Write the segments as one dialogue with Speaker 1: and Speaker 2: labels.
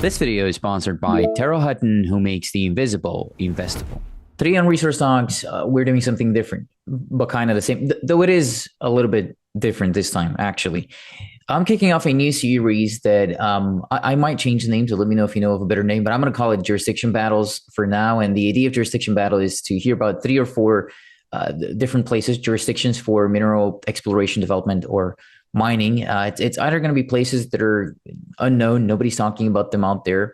Speaker 1: This video is sponsored by Terrell Hutton, who makes the invisible investable. Today on Resource Talks, we're doing something different, but kind of the same, though it is a little bit different this time, actually. I'm kicking off a new series that I might change the name, so let me know if you know of a better name, but I'm going to call it Jurisdiction Battles for now. And the idea of Jurisdiction Battle is to hear about 3 or 4 different places, jurisdictions for mineral exploration, development, or mining. It's either going to be places that are unknown, nobody's talking about them out there,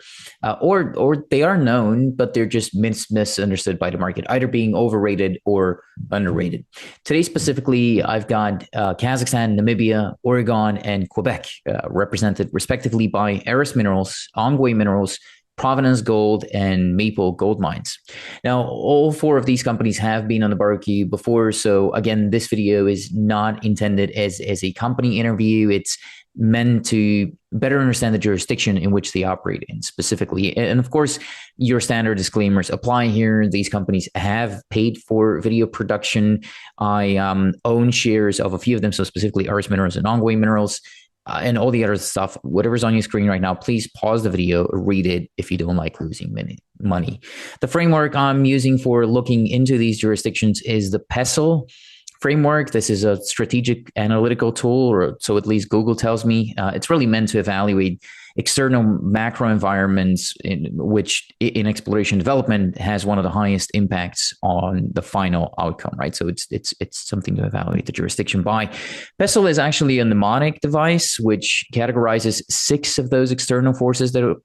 Speaker 1: or they are known, but they're just misunderstood by the market, either being overrated or underrated. Today, specifically, I've got Kazakhstan, Namibia, Oregon, and Quebec represented respectively by Arras Minerals, Ongoy Minerals, Provenance Gold, and Maple Gold Mines. Now, all 4 of these companies have been on the barbecue before. So again, this video is not intended as a company interview. It's meant to better understand the jurisdiction in which they operate in specifically. And of course, your standard disclaimers apply here. These companies have paid for video production. I own shares of a few of them, so specifically Arras Minerals and Ongoy Minerals. And all the other stuff, whatever's on your screen right now, please pause the video, read it if you don't like losing money. The framework I'm using for looking into these jurisdictions is the PESTLE framework. This is a strategic analytical tool, or so at least Google tells me. It's really meant to evaluate external macro environments which in exploration development has one of the highest impacts on the final outcome, right? So it's something to evaluate the jurisdiction by. PESTLE is actually a mnemonic device which categorizes 6 of those external forces that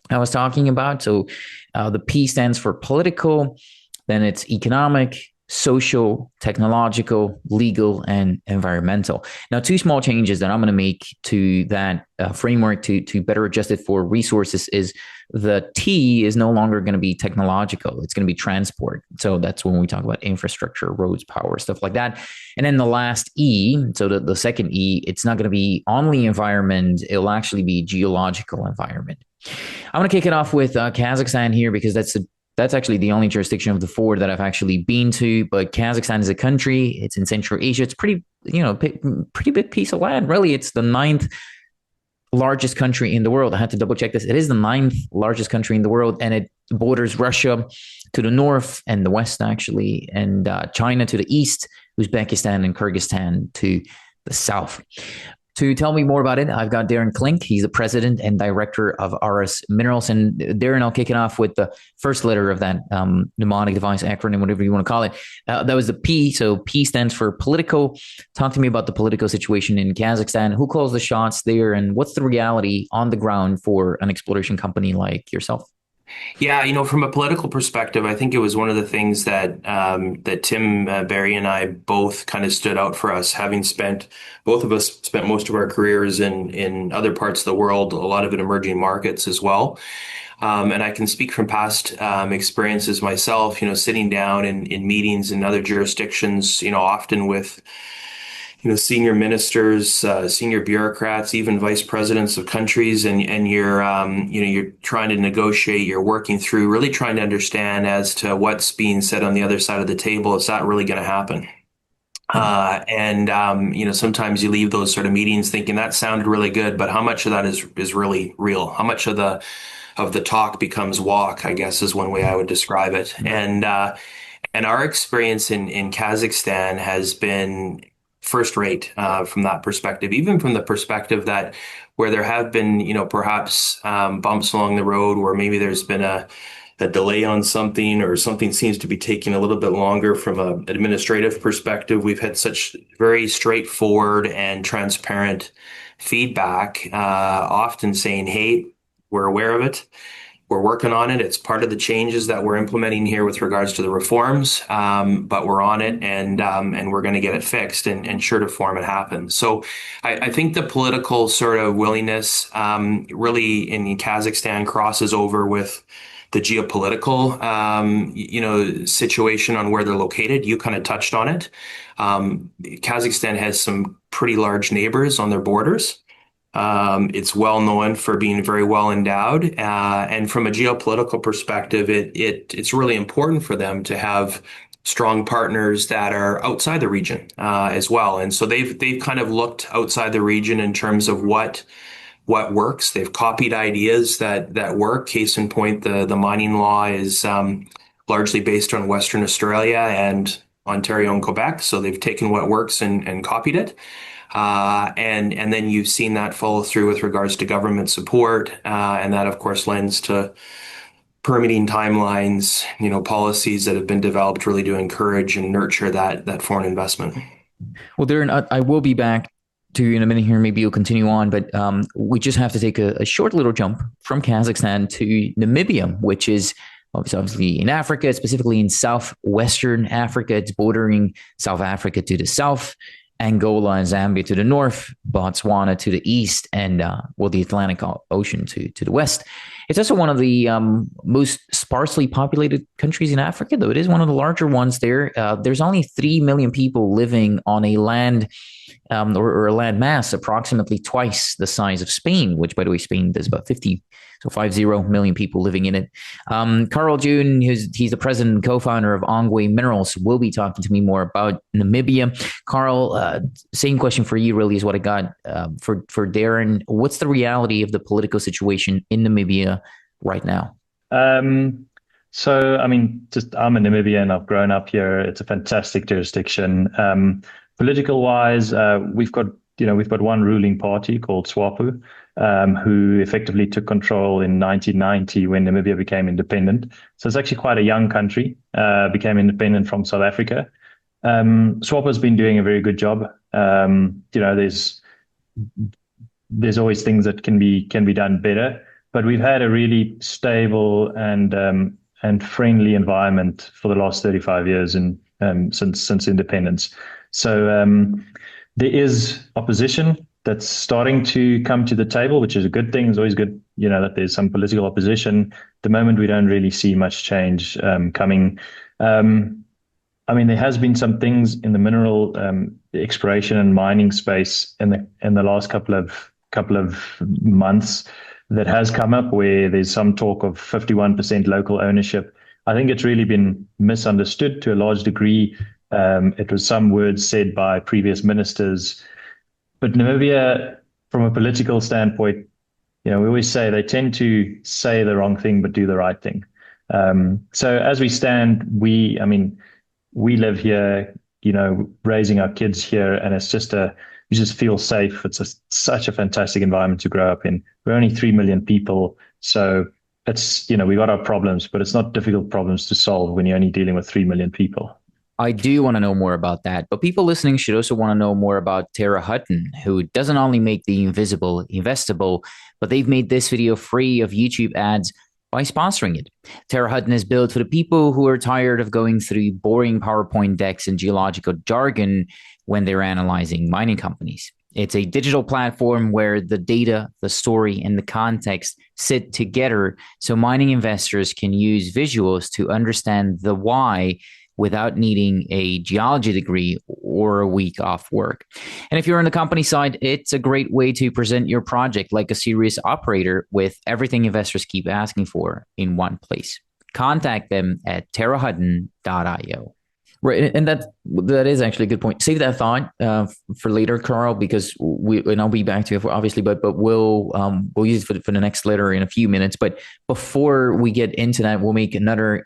Speaker 1: I was talking about. So the P stands for political, then it's economic, social, technological, legal, and environmental. Now, 2 small changes that I'm going to make to that framework to better adjust it for resources is the T is no longer going to be technological. It's going to be transport. So that's when we talk about infrastructure, roads, power, stuff like that. And then the last E, so the second E, it's not going to be only environment. It'll actually be geological environment. I'm going to kick it off with Kazakhstan here because that's actually the only jurisdiction of the 4 that I've actually been to. But Kazakhstan is a country. It's in Central Asia. It's pretty big piece of land. Really, it's the 9th largest country in the world. I had to double check this. It is the 9th largest country in the world, and it borders Russia to the north and the west, actually, and China to the east, Uzbekistan and Kyrgyzstan to the south. To tell me more about it, I've got Darren Klinck. He's the president and director of Arras Minerals. And Darren, I'll kick it off with the first letter of that mnemonic device acronym, whatever you want to call it. That was the P. So P stands for political. Talk to me about the political situation in Kazakhstan. Who calls the shots there, and what's the reality on the ground for an exploration company like yourself?
Speaker 2: Yeah, from a political perspective, I think it was one of the things that Tim Barry and I both kind of stood out for us, having both of us spent most of our careers in other parts of the world, a lot of it emerging markets as well. And I can speak from past experiences myself, sitting down in meetings in other jurisdictions, often with senior ministers, senior bureaucrats, even vice presidents of countries, and you're trying to negotiate, you're working through, really trying to understand as to what's being said on the other side of the table. Is that really going to happen? Sometimes you leave those sort of meetings thinking that sounded really good, but how much of that is really real? How much of the talk becomes walk, I guess, is one way I would describe it. And our experience in Kazakhstan has been first rate from that perspective, even from the perspective that where there have been, perhaps bumps along the road where maybe there's been a delay on something or something seems to be taking a little bit longer from an administrative perspective. We've had such very straightforward and transparent feedback, often saying, hey, we're aware of it. We're working on it. It's part of the changes that we're implementing here with regards to the reforms, but we're on it, and we're going to get it fixed, and sure to form it happen. So I think the political sort of willingness really in Kazakhstan crosses over with the geopolitical situation on where they're located. You kind of touched on it. Kazakhstan has some pretty large neighbors on their borders. It's well known for being very well endowed, and from a geopolitical perspective, it's really important for them to have strong partners that are outside the region as well. And so they've kind of looked outside the region in terms of what what works. They've copied ideas that work. Case in point, the mining law is largely based on Western Australia and Ontario and Quebec. So they've taken what works and copied it. And then you've seen that follow through with regards to government support, and that of course lends to permitting timelines, policies that have been developed really to encourage and nurture that foreign investment.
Speaker 1: Well, Darren, I will be back to you in a minute here. Maybe you'll continue on, but we just have to take a short little jump from Kazakhstan to Namibia, which is obviously in Africa, specifically in southwestern Africa. It's bordering South Africa to the south, Angola and Zambia to the north, Botswana to the east, and the Atlantic Ocean to the west. It's also one of the most sparsely populated countries in Africa, though it is one of the larger ones there. There's only 3 million people living on a land or a land mass approximately twice the size of Spain, which, by the way, Spain does about 50 million people living in it. Carl June, he's the president and co-founder of Arras Minerals, will be talking to me more about Namibia. Carl, same question for you really is what I got for Darren. What's the reality of the political situation in Namibia right now?
Speaker 3: So, I mean, I'm a Namibian. I've grown up here. It's a fantastic jurisdiction. Political wise, we've got one ruling party called SWAPO, who effectively took control in 1990 when Namibia became independent. So it's actually quite a young country, became independent from South Africa. SWAPO's been doing a very good job. There's always things that can be done better, but we've had a really stable and friendly environment for the last 35 years and since independence. So there is opposition that's starting to come to the table, which is a good thing. It's always good, that there's some political opposition. At the moment, we don't really see much change coming. I mean, there has been some things in the mineral exploration and mining space in the last couple of months that has come up where there's some talk of 51% local ownership. I think it's really been misunderstood to a large degree. It was some words said by previous ministers. But Namibia, from a political standpoint, we always say they tend to say the wrong thing but do the right thing. So as we stand, we live here, raising our kids here, and it's we just feel safe. It's such a fantastic environment to grow up in. We're only 3 million people, so it's we got our problems, but it's not difficult problems to solve when you're only dealing with 3 million people.
Speaker 1: I do want to know more about that, but people listening should also want to know more about Terra Hutton, who doesn't only make the invisible investable, but they've made this video free of YouTube ads by sponsoring it. Terra Hutton is built for the people who are tired of going through boring PowerPoint decks and geological jargon when they're analyzing mining companies. It's a digital platform where the data, the story, and the context sit together so mining investors can use visuals to understand the why without needing a geology degree or a week off work. And if you're on the company side, it's a great way to present your project like a serious operator with everything investors keep asking for in one place. Contact them at terrahutton.io. Right, and that is actually a good point. Save that thought for later, Carl, because and I'll be back to you obviously, but we'll use it for the next letter in a few minutes. But before we get into that, we'll make another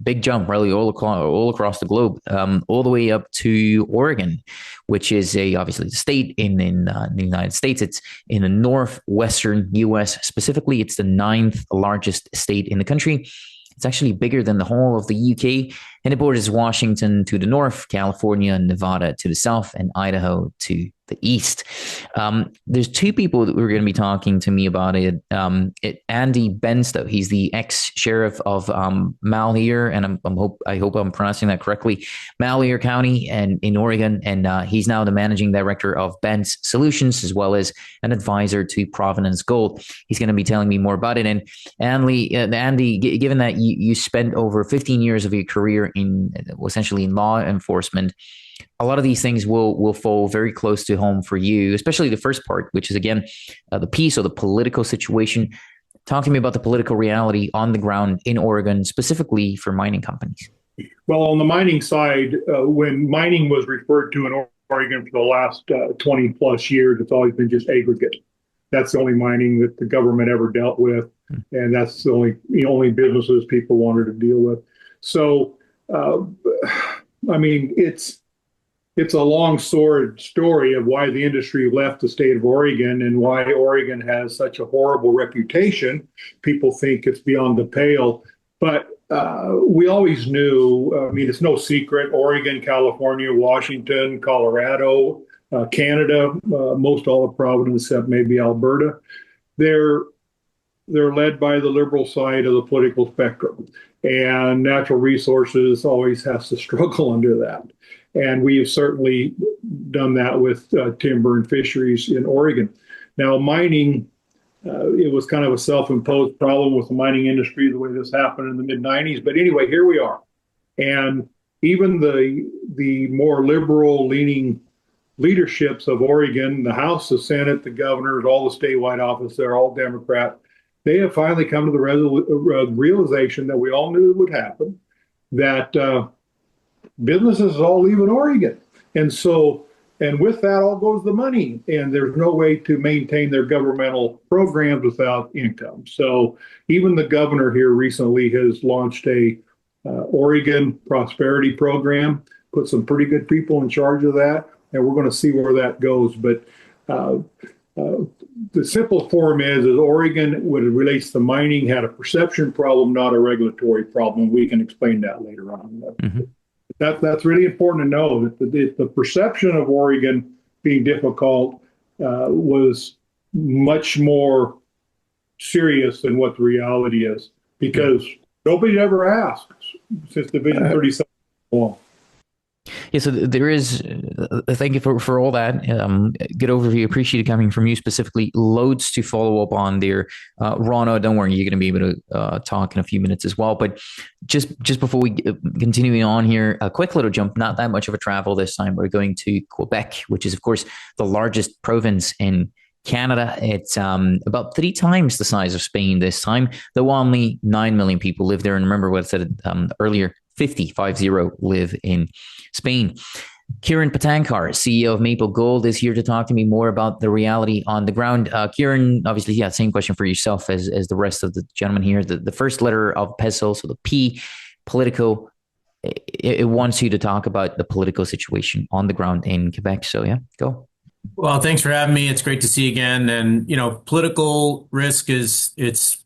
Speaker 1: big jump, really all across the globe, all the way up to Oregon, which is obviously the state in the United States. It's in the northwestern U.S. Specifically, it's the 9th largest state in the country. It's actually bigger than the whole of the UK, and it borders Washington to the north, California and Nevada to the south, and Idaho to the east. There's two people that were going to be talking to me about it. Andy Benstow, he's the ex-sheriff of Malheur, and I hope I'm pronouncing that correctly, Malheur County and in Oregon, and he's now the managing director of Bentz Solutions, as well as an advisor to Provenance Gold. He's going to be telling me more about it. And Andy, given that you spent over 15 years of your career essentially in law enforcement, a lot of these things will fall very close to home for you, especially the first part, which is, again, the piece or the political situation. Talk to me about the political reality on the ground in Oregon, specifically for mining companies.
Speaker 4: Well, on the mining side, when mining was referred to in Oregon for the last 20 plus years, it's always been just aggregate. That's the only mining that the government ever dealt with, and that's the only businesses people wanted to deal with. So, I mean, it's a long story of why the industry left the state of Oregon and why Oregon has such a horrible reputation. People think it's beyond the pale, but we always knew. I mean, it's no secret. Oregon, California, Washington, Colorado, Canada, most all the provinces except maybe Alberta. They're led by the liberal side of the political spectrum, and natural resources always has to struggle under that. And we have certainly done that with timber and fisheries in Oregon. Now, mining, it was kind of a self-imposed problem with the mining industry, the way this happened in the mid-90s. But anyway, here we are. And even the more liberal-leaning leaderships of Oregon, the House, the Senate, the governors, all the statewide office, they're all Democrat. They have finally come to the realization that we all knew would happen, that businesses is all leaving Oregon. And with that all goes the money. And there's no way to maintain their governmental programs without income. So even the governor here recently has launched a Oregon Prosperity Program, put some pretty good people in charge of that. And we're going to see where that goes. But the simple form is Oregon, when it relates to mining, had a perception problem, not a regulatory problem. We can explain that later on. Mm-hmm. That's really important to know that the perception of Oregon being difficult was much more serious than what the reality is, because nobody ever asked since Division 37 long.
Speaker 1: Yeah, so there is, thank you for all that. Good overview. Appreciate it coming from you specifically. Loads to follow up on there. Rana, don't worry, you're going to be able to talk in a few minutes as well. But just before we continue on here, a quick little jump, not that much of a travel this time. We're going to Quebec, which is, of course, the largest province in Canada. It's about 3 times the size of Spain this time, though only 9 million people live there. And remember what I said earlier, 50 live in Spain. Kieran Patankar, CEO of Maple Gold, is here to talk to me more about the reality on the ground. Kieran, obviously, yeah, same question for yourself as the rest of the gentlemen here. The first letter of PESO, so the P, political, it wants you to talk about the political situation on the ground in Quebec. So yeah, go.
Speaker 5: Well, thanks for having me. It's great to see you again. And, political risk it's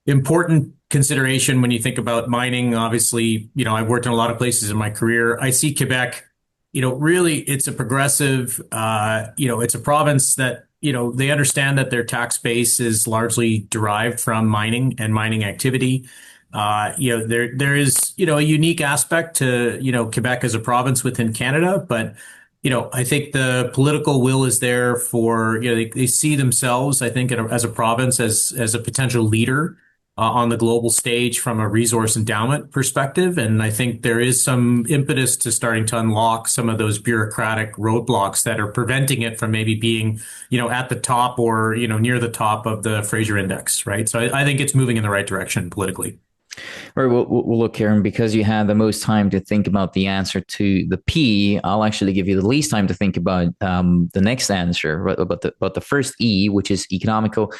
Speaker 5: important consideration when you think about mining. Obviously, I've worked in a lot of places in my career. I see Quebec, really it's a progressive, it's a province that, they understand that their tax base is largely derived from mining and mining activity. There is, a unique aspect to, Quebec as a province within Canada, but I think the political will is there for, they see themselves, I think, as a province, as a potential leader on the global stage from a resource endowment perspective. And I think there is some impetus to starting to unlock some of those bureaucratic roadblocks that are preventing it from maybe being, at the top or, near the top of the Fraser Index, right? So I think it's moving in the right direction politically.
Speaker 1: All right, well, look, Karen, because you had the most time to think about the answer to the P, I'll actually give you the least time to think about the next answer, about the first E, which is economical.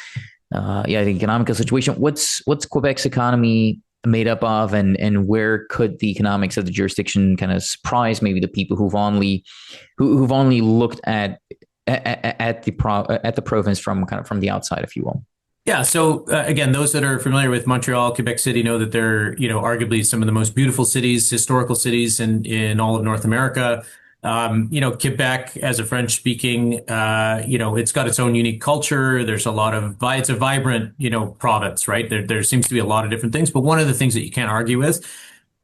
Speaker 1: The economical situation. What's Quebec's economy made up of, and where could the economics of the jurisdiction kind of surprise maybe the people who've only looked at the province from the outside, if you will?
Speaker 5: Yeah. So again, those that are familiar with Montreal, Quebec City know that they're, arguably some of the most beautiful cities, historical cities in all of North America. Quebec, as a French speaking, it's got its own unique culture. There's it's a vibrant, province, right? There seems to be a lot of different things, but one of the things that you can't argue with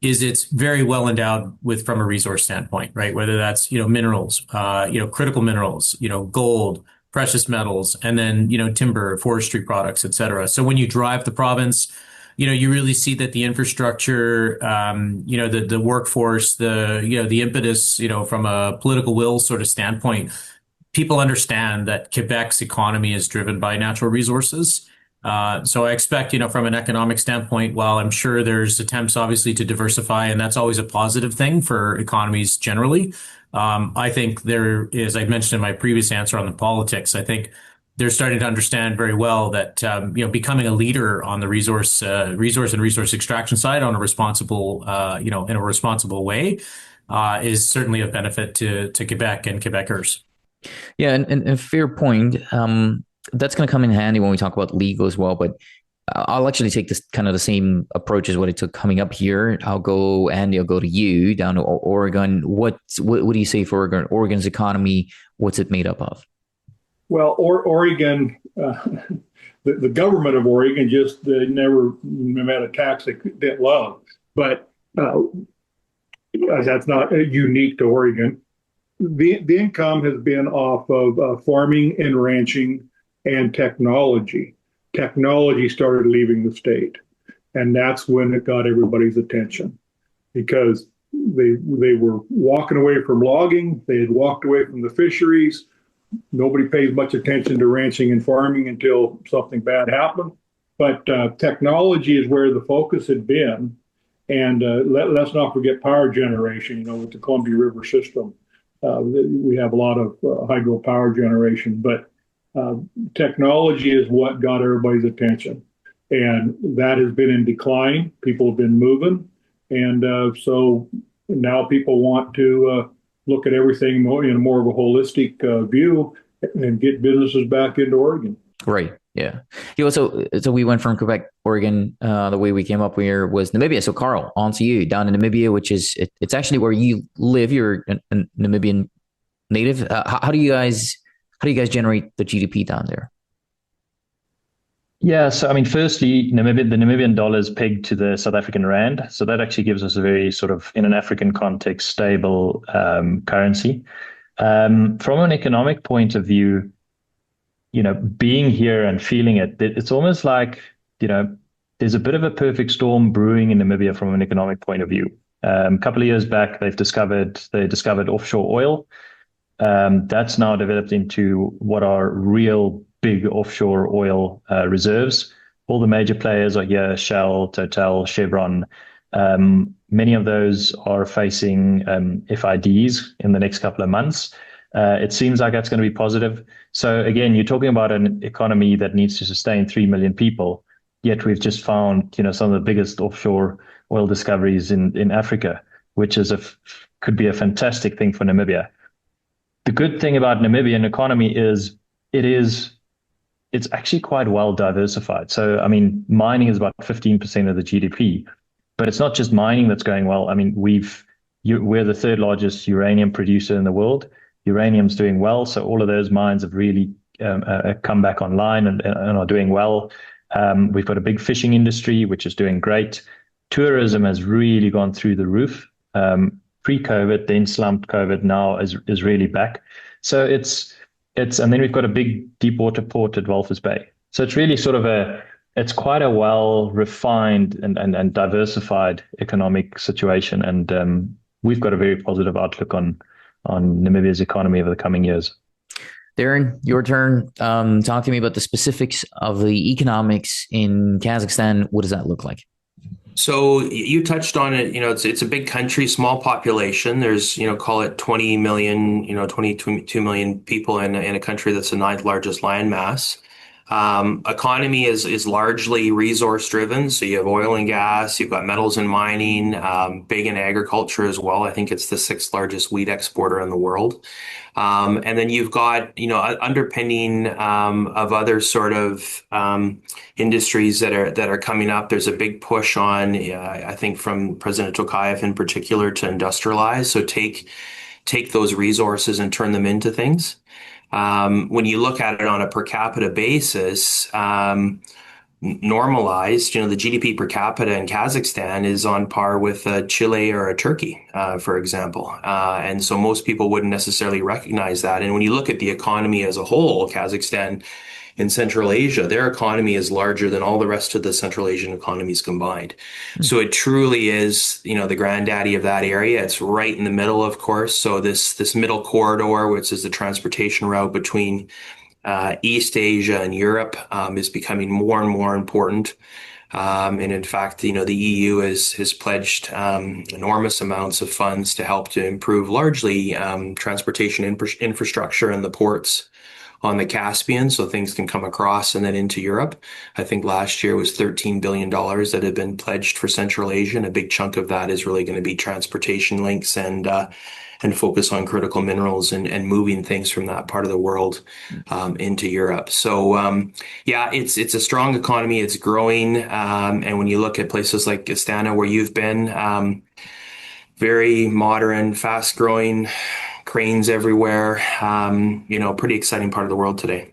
Speaker 5: is it's very well endowed from a resource standpoint, right? Whether that's, minerals, critical minerals, gold, precious metals, and then, timber, forestry products, et cetera. So when you drive the province, you really see that the infrastructure, the workforce, the impetus, from a political will sort of standpoint, people understand that Quebec's economy is driven by natural resources. So I expect, from an economic standpoint, while I'm sure there's attempts obviously to diversify, and that's always a positive thing for economies generally. I think there is, I mentioned in my previous answer on the politics, I think they're starting to understand very well that becoming a leader on the resource and resource extraction side on a responsible in a responsible way is certainly of benefit to Quebec and Quebecers.
Speaker 1: Yeah, and fair point. That's going to come in handy when we talk about legal as well. But I'll actually take this kind of the same approach as what it took coming up here. I'll go to you down to Oregon. What do you say for Oregon? Oregon's economy, what's it made up of?
Speaker 4: Well, Oregon, the government of Oregon just never met a tax they didn't love. But that's not unique to Oregon. The income has been off of farming and ranching and technology. Technology started leaving the state, and that's when it got everybody's attention because they were walking away from logging. They had walked away from the fisheries. Nobody pays much attention to ranching and farming until something bad happened. But technology is where the focus had been. And let's not forget power generation, with the Columbia River system. We have a lot of hydropower generation, but technology is what got everybody's attention. And that has been in decline. People have been moving. And so now people want to look at everything in more of a holistic view and get businesses back into Oregon.
Speaker 1: Right. Yeah. So we went from Quebec, Oregon. The way we came up here was Namibia. So Carl, on to you down in Namibia, which is it's actually where you live. You're a Namibian native. How do you guys generate the GDP down there?
Speaker 3: Yeah, so I mean, firstly, the Namibian dollar is pegged to the South African rand, so that actually gives us a very sort of, in an African context, stable currency. From an economic point of view, being here and feeling it, it's almost like, there's a bit of a perfect storm brewing in Namibia from an economic point of view. A couple of years back, they discovered offshore oil. That's now developed into what are real big offshore oil reserves. All the major players are here: Shell, Total, Chevron. Many of those are facing FIDs in the next couple of months. It seems like that's going to be positive. So again, you're talking about an economy that needs to sustain 3 million people, yet we've just found, some of the biggest offshore oil discoveries in Africa, which could be a fantastic thing for Namibia. The good thing about Namibian economy is it's actually quite well diversified. So, I mean, mining is about 15% of the GDP, but it's not just mining that's going well. I mean, we're the third largest uranium producer in the world. Uranium's doing well. So all of those mines have really come back online and are doing well. We've got a big fishing industry, which is doing great. Tourism has really gone through the roof. Pre-COVID, then slumped. COVID now is really back. So and then we've got a big deep water port at Walvis Bay. So it's really sort of it's quite a well refined and diversified economic situation. And we've got a very positive outlook on Namibia's economy over the coming years.
Speaker 1: Darren, your turn. Talk to me about the specifics of the economics in Kazakhstan. What does that look like?
Speaker 2: So you touched on it, it's a big country, small population. There's, call it 20 million, 22 million people in a country that's the ninth largest landmass. Economy is largely resource driven. So you have oil and gas, you've got metals and mining, big in agriculture as well. I think it's the sixth largest wheat exporter in the world. And then you've got, underpinning of other sort of industries that are coming up. There's a big push on, I think, from President Tokayev in particular to industrialize. So take those resources and turn them into things. When you look at it on a per capita basis, normalized, the GDP per capita in Kazakhstan is on par with Chile or a Turkey, for example. And so most people wouldn't necessarily recognize that. And when you look at the economy as a whole, Kazakhstan in Central Asia, their economy is larger than all the rest of the Central Asian economies combined. So it truly is, the granddaddy of that area. It's right in the middle, of course. So this middle corridor, which is the transportation route between East Asia and Europe, is becoming more and more important. And in fact, the EU has pledged enormous amounts of funds to help to improve largely transportation infrastructure and the ports on the Caspian, so things can come across and then into Europe. I think last year was $13 billion that had been pledged for Central Asia, and a big chunk of that is really going to be transportation links and focus on critical minerals and moving things from that part of the world into Europe. So yeah, it's a strong economy. It's growing, and when you look at places like Astana, where you've been, very modern, fast growing, cranes everywhere. Pretty exciting part of the world today.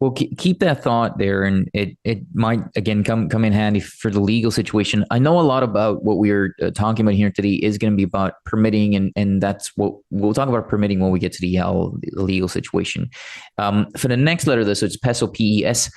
Speaker 1: Well, keep that thought there, and it might again come in handy for the legal situation. I know a lot about what we're talking about here today is going to be about permitting, and that's what we'll talk about permitting when we get to the legal situation. For the next letter, though, so it's PESO, PES,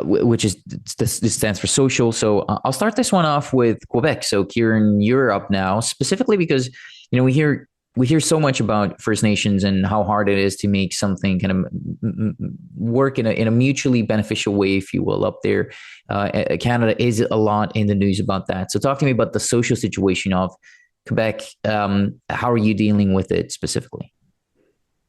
Speaker 1: which is this stands for social. So I'll start this one off with Quebec. So Kieran, you're up now, specifically because we hear so much about First Nations and how hard it is to make something kind of work in a mutually beneficial way, if you will, up there. Canada is a lot in the news about that. So talk to me about the social situation of Quebec. How are you dealing with it specifically?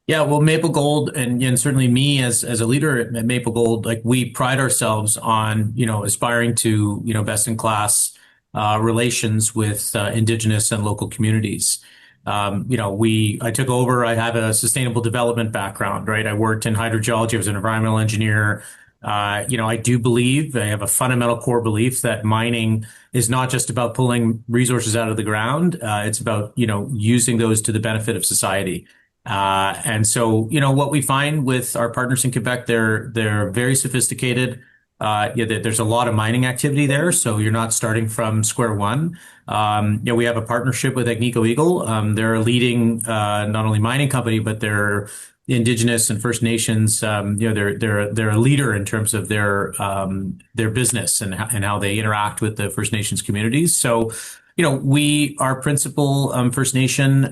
Speaker 5: Yeah, well, Maple Gold and certainly me as a leader at Maple Gold, like we pride ourselves on, aspiring to, best in class relations with Indigenous and local communities. I took over, I have a sustainable development background, right? I worked in hydrogeology, I was an environmental engineer. I do believe, I have a fundamental core belief that mining is not just about pulling resources out of the ground. It's about, using those to the benefit of society. And so, what we find with our partners in Quebec, they're very sophisticated. There's a lot of mining activity there, so you're not starting from square one. We have a partnership with Agnico Eagle. They're a leading not only mining company, but they're Indigenous and First Nations. They're a leader in terms of their business and how they interact with the First Nations communities. So, our principal First Nation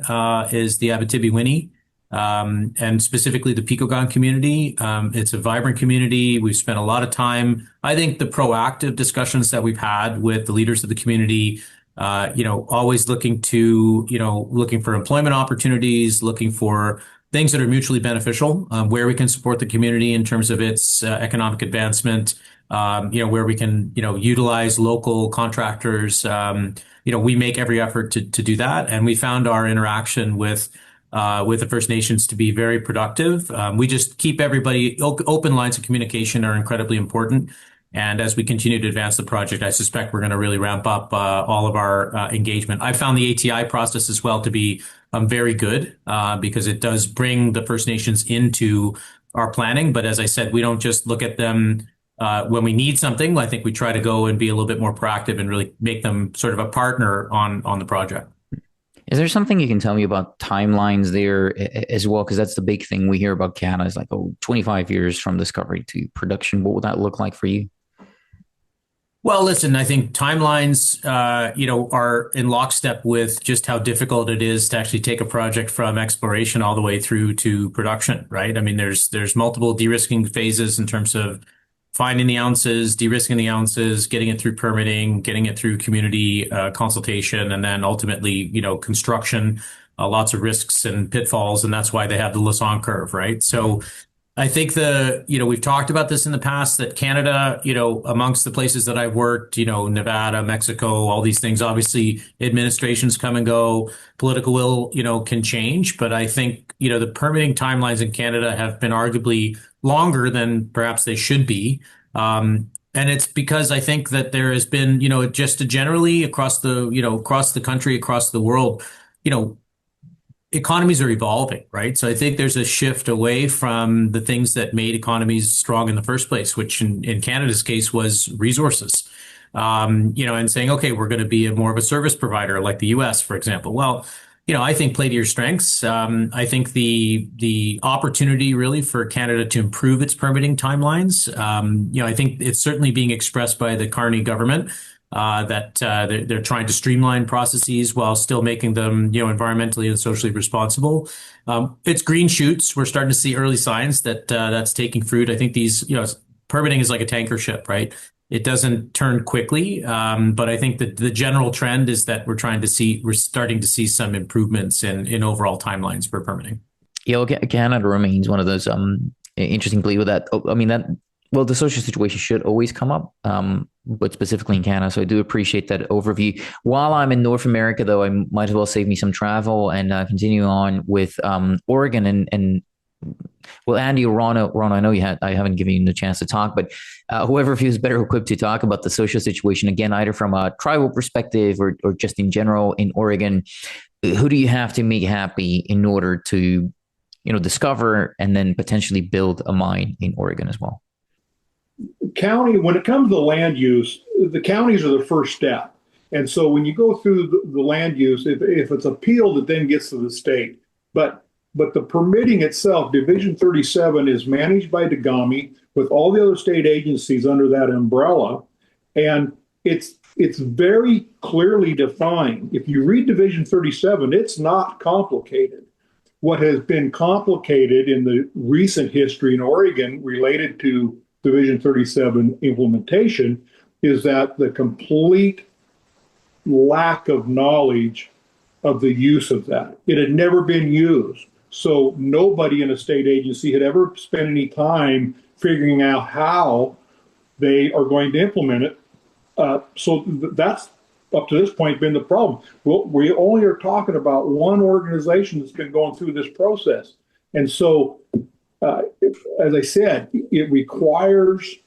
Speaker 5: is the Abitibi-Winni. And specifically the Picogan community. It's a vibrant community. We've spent a lot of time. I think the proactive discussions that we've had with the leaders of the community, always looking for employment opportunities, looking for things that are mutually beneficial, where we can support the community in terms of its economic advancement, where we can, utilize local contractors. We make every effort to do that. And we found our interaction with the First Nations to be very productive. We just keep everybody open lines of communication are incredibly important. And as we continue to advance the project, I suspect we're going to really ramp up all of our engagement. I found the ATI process as well to be very good because it does bring the First Nations into our planning. But as I said, we don't just look at them when we need something. I think we try to go and be a little bit more proactive and really make them sort of a partner on the project.
Speaker 1: Is there something you can tell me about timelines there as well? Because that's the big thing we hear about Canada is 25 years from discovery to production. What would that look like for you?
Speaker 5: Well, listen, I think timelines, are in lockstep with just how difficult it is to actually take a project from exploration all the way through to production, right? I mean, there's multiple de-risking phases in terms of finding the ounces, de-risking the ounces, getting it through permitting, getting it through community consultation, and then ultimately, construction, lots of risks and pitfalls. And that's why they have the Lassonde curve, right? So I think we've talked about this in the past that Canada, amongst the places that I've worked, Nevada, Mexico, all these things, obviously administrations come and go, political will, can change. But I think, the permitting timelines in Canada have been arguably longer than perhaps they should be. And it's because I think that there has been, just generally across the country, across the world, economies are evolving, right? So I think there's a shift away from the things that made economies strong in the first place, which in Canada's case was resources. And saying, okay, we're going to be more of a service provider like the US, for example. Well, I think play to your strengths. I think the opportunity really for Canada to improve its permitting timelines, I think it's certainly being expressed by the Carney government. That they're trying to streamline processes while still making them, environmentally and socially responsible. It's green shoots. We're starting to see early signs that that's taking fruit. I think these, permitting is like a tanker ship, right? It doesn't turn quickly, but I think that the general trend is that we're starting to see some improvements in overall timelines for permitting.
Speaker 1: Yeah, well, Canada remains one of those interesting belief with that. I mean that well, the social situation should always come up, but specifically in Canada. So I do appreciate that overview. While I'm in North America, though, I might as well save me some travel and continue on with Oregon and well, Andy or Ron, I know I haven't given you the chance to talk, but whoever feels better equipped to talk about the social situation again, either from a tribal perspective or just in general in Oregon, who do you have to make happy in order to discover and then potentially build a mine in Oregon as well?
Speaker 4: County, when it comes to land use, the counties are the first step. And so when you go through the land use, if it's appealed, it then gets to the state. But the permitting itself, Division 37 is managed by DEGAMI with all the other state agencies under that umbrella. And it's very clearly defined. If you read Division 37, it's not complicated. What has been complicated in the recent history in Oregon related to Division 37 implementation is that the complete lack of knowledge of the use of that. It had never been used. So nobody in a state agency had ever spent any time figuring out how they are going to implement it. So that's up to this point been the problem. Well, we only are talking about one organization that's been going through this process. And so, as I said, it requires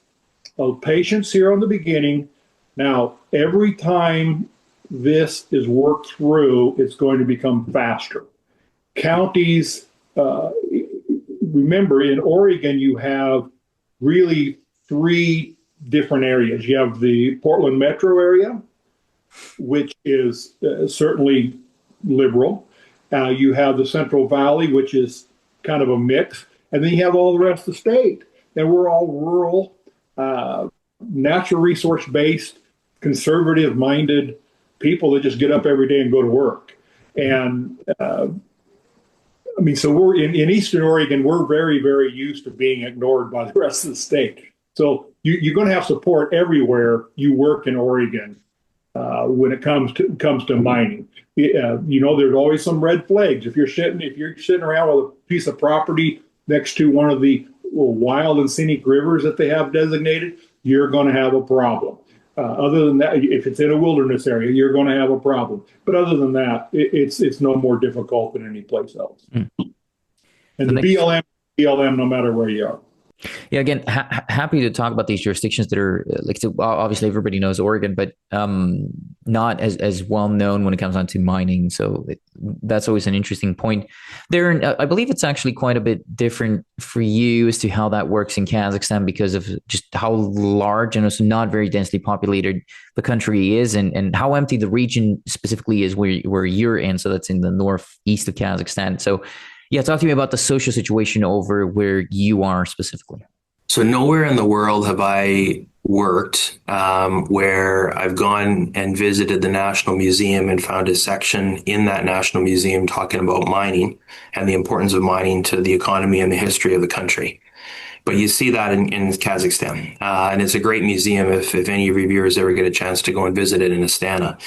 Speaker 4: patience here on the beginning. Now, every time this is worked through, it's going to become faster. Counties, remember, in Oregon, you have really three different areas. You have the Portland metro area, which is certainly liberal. You have the Central Valley, which is kind of a mix. And then you have all the rest of the state. And we're all rural, natural resource based, conservative minded people that just get up every day and go to work. And I mean, so we're in Eastern Oregon, we're very, very used to being ignored by the rest of the state. So you're going to have support everywhere you work in Oregon when it comes to mining. There's always some red flags. If you're sitting around with a piece of property next to one of the wild and scenic rivers that they have designated, you're going to have a problem. Other than that, if it's in a wilderness area, you're going to have a problem. But other than that, it's no more difficult than any place else. Mm. And the BLM, no matter where you are.
Speaker 1: Yeah, again, happy to talk about these jurisdictions that are obviously everybody knows Oregon, but not as well known when it comes down to mining. So that's always an interesting point. Darren, I believe it's actually quite a bit different for you as to how that works in Kazakhstan because of just how large and also not very densely populated the country is and how empty the region specifically is where you're in. So that's in the northeast of Kazakhstan. So yeah, talk to me about the social situation over where you are specifically.
Speaker 2: So nowhere in the world have I worked where I've gone and visited the National Museum and found a section in that National Museum talking about mining and the importance of mining to the economy and the history of the country. But you see that in Kazakhstan. And it's a great museum if any of your viewers ever get a chance to go and visit it in Astana.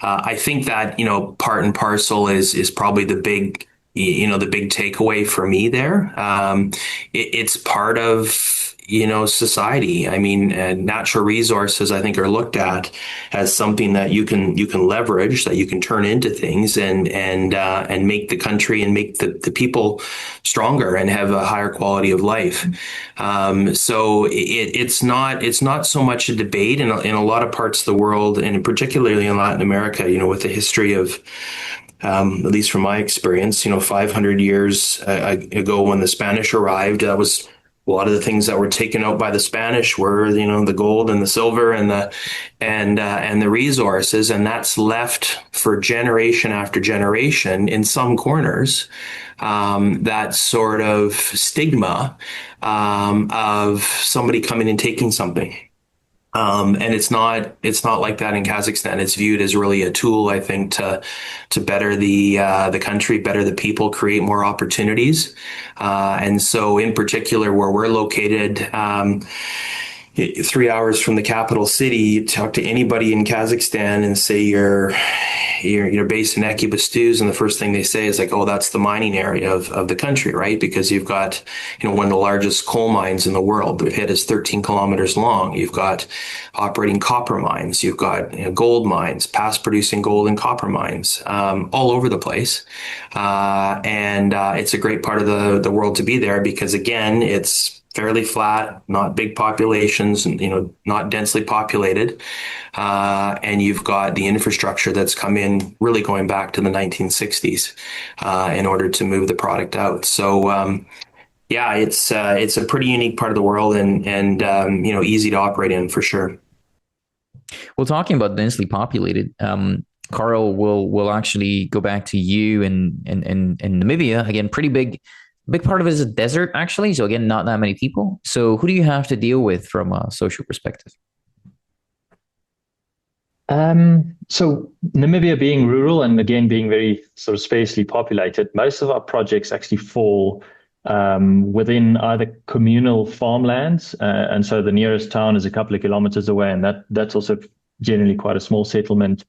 Speaker 2: I think that, part and parcel is probably the big takeaway for me there. It's part of, society. I mean, natural resources, I think, are looked at as something that you can leverage, that you can turn into things and make the country and make the people stronger and have a higher quality of life. So it's not so much a debate in a lot of parts of the world, and particularly in Latin America, with the history of at least from my experience, 500 years ago when the Spanish arrived, that was a lot of the things that were taken out by the Spanish were, the gold and the silver and the resources, and that's left for generation after generation in some corners. That sort of stigma of somebody coming and taking something. And it's not like that in Kazakhstan. It's viewed as really a tool, I think, to better the country, better the people, create more opportunities. And so in particular, where we're located, 3 hours from the capital city, talk to anybody in Kazakhstan and say you're based in Ekibastuz, and the first thing they say is like, oh, that's the mining area of the country, right? Because you've got, one of the largest coal mines in the world. The head is 13 kilometers long. You've got operating copper mines. You've got gold mines, past producing gold and copper mines, all over the place. And it's a great part of the world to be there because, again, it's fairly flat, not big populations, and not densely populated, and you've got the infrastructure that's come in really going back to the 1960s in order to move the product out. So yeah, it's a pretty unique part of the world, and easy to operate in for sure.
Speaker 1: Well, talking about densely populated, Carl, will actually go back to you and Namibia again. Pretty big part of it is a desert, actually. So again, not that many people. So who do you have to deal with from a social perspective?
Speaker 3: So Namibia being rural and again being very sort of sparsely populated, most of our projects actually fall within either communal farmlands, and so the nearest town is a couple of kilometers away, and that's also generally quite a small settlement.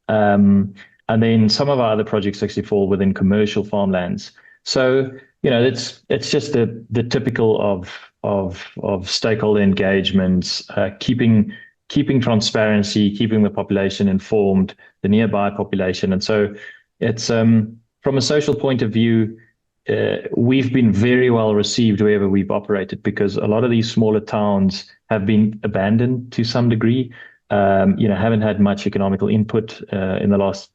Speaker 3: And then some of our other projects actually fall within commercial farmlands. So it's just the typical of stakeholder engagements, keeping transparency, keeping the population informed, the nearby population. And so it's from a social point of view, we've been very well received wherever we've operated because a lot of these smaller towns have been abandoned to some degree, haven't had much economical input in the last,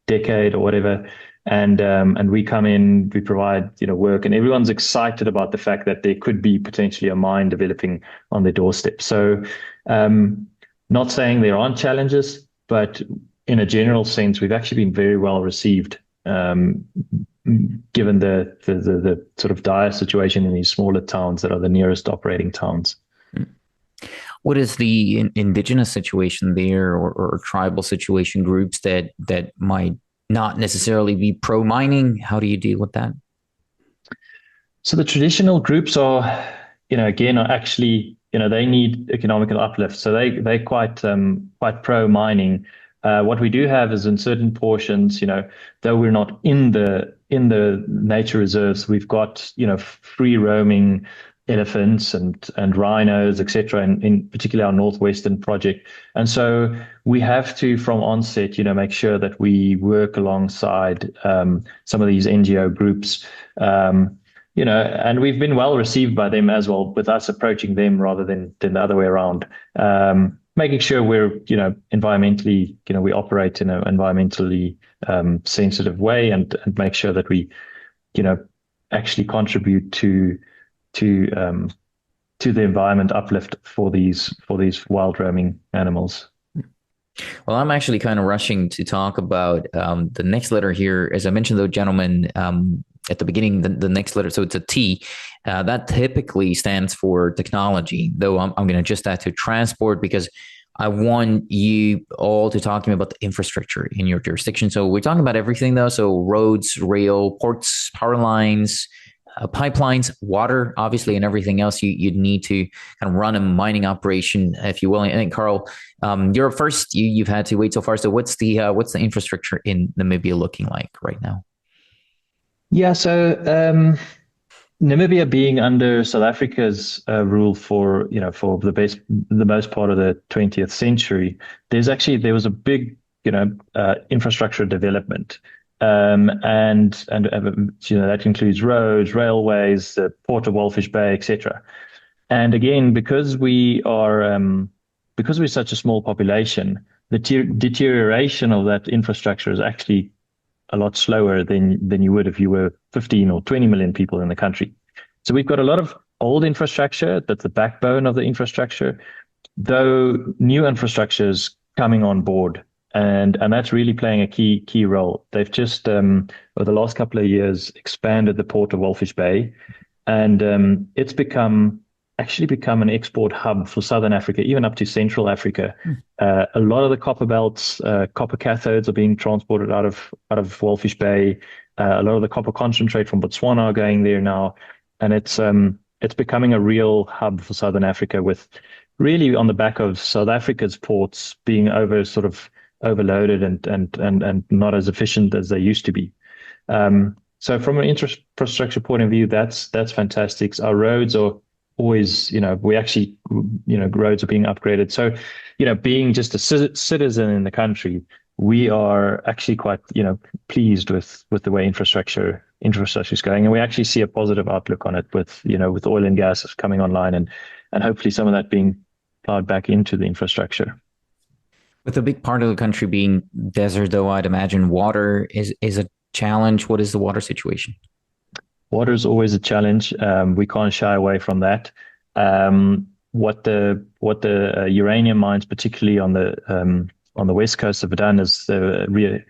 Speaker 3: decade or whatever. And we come in, we provide, work, and everyone's excited about the fact that there could be potentially a mine developing on their doorstep. So, not saying there aren't challenges, but in a general sense, we've actually been very well received, given the sort of dire situation in these smaller towns that are the nearest operating towns.
Speaker 1: What is the indigenous situation there, or tribal situation, groups that might not necessarily be pro-mining? How do you deal with that?
Speaker 3: So the traditional groups are, again, are actually, they need economical uplift. So they're quite pro-mining. What we do have is in certain portions, though we're not in the nature reserves, we've got, free roaming elephants and rhinos, etc., in particular our northwestern project. And so we have to, from onset, make sure that we work alongside some of these NGO groups, and we've been well received by them as well, with us approaching them rather than the other way around, making sure we're, environmentally, we operate in an environmentally sensitive way and make sure that we, actually contribute to the environment uplift for these wild roaming animals.
Speaker 1: Well, I'm actually kind of rushing to talk about the next letter here. As I mentioned, though, gentlemen, at the beginning, the next letter, so it's a T, that typically stands for technology, though I'm going to adjust that to transport because I want you all to talk to me about the infrastructure in your jurisdiction. So we're talking about everything, though. So roads, rail, ports, power lines, pipelines, water, obviously, and everything else you'd need to kind of run a mining operation, if you will. And then, Carl, you're first. You've had to wait so far. So what's the infrastructure in Namibia looking like right now?
Speaker 3: Yeah, so Namibia being under South Africa's rule for the most part of the 20th century, there was a big infrastructure development. And that includes roads, railways, the port of Walfish Bay, etc. And again, because we're such a small population, the deterioration of that infrastructure is actually a lot slower than you would if you were 15 or 20 million people in the country. So we've got a lot of old infrastructure that's the backbone of the infrastructure, though new infrastructure is coming on board. And that's really playing a key role. They've just over the last couple of years expanded the port of Walfish Bay, and it's actually become an export hub for Southern Africa, even up to Central Africa. A lot of the copper belts, copper cathodes are being transported out of Walfish Bay. A lot of the copper concentrate from Botswana are going there now, and it's becoming a real hub for Southern Africa with really on the back of South Africa's ports being overloaded and not as efficient as they used to be. So from an infrastructure point of view, that's fantastic. Our roads are always, roads are being upgraded. So, being just a citizen in the country, we are actually quite, pleased with the way infrastructure is going, and we actually see a positive outlook on it with oil and gas coming online, and hopefully some of that being plowed back into the infrastructure.
Speaker 1: With a big part of the country being desert, though, I'd imagine water is a challenge. What is the water situation?
Speaker 3: Water is always a challenge. We can't shy away from that. What the uranium mines, particularly on the west coast have done, is Areva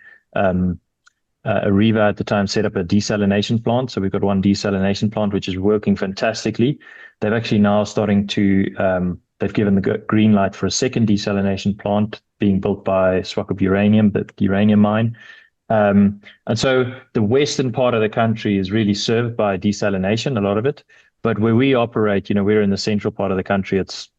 Speaker 3: at the time set up a desalination plant. So we've got one desalination plant which is working fantastically. They've actually now starting to they've given the green light for a second desalination plant being built by Swakop Uranium, the uranium mine. And so the western part of the country is really served by desalination, a lot of it. But where we operate, we're in the central part of the country. It's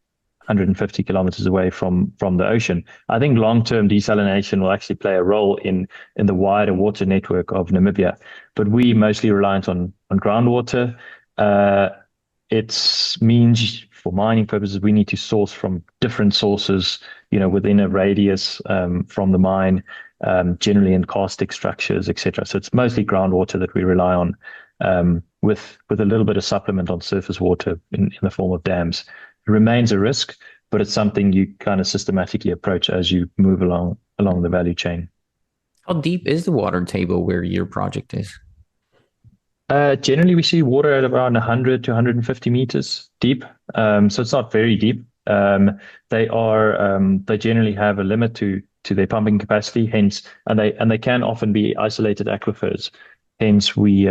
Speaker 3: 150 kilometers away from the ocean. I think long-term desalination will actually play a role in the wider water network of Namibia. But we mostly reliant on groundwater. It means for mining purposes, we need to source from different sources, within a radius from the mine. Generally in karstic structures, etc. So it's mostly groundwater that we rely on, with a little bit of supplement on surface water in the form of dams. It remains a risk, but it's something you kind of systematically approach as you move along the value chain.
Speaker 1: How deep is the water table where your project is?
Speaker 3: Generally, we see water at around 100 to 150 meters deep. So it's not very deep. They generally have a limit to their pumping capacity, hence, and they can often be isolated aquifers. Hence, we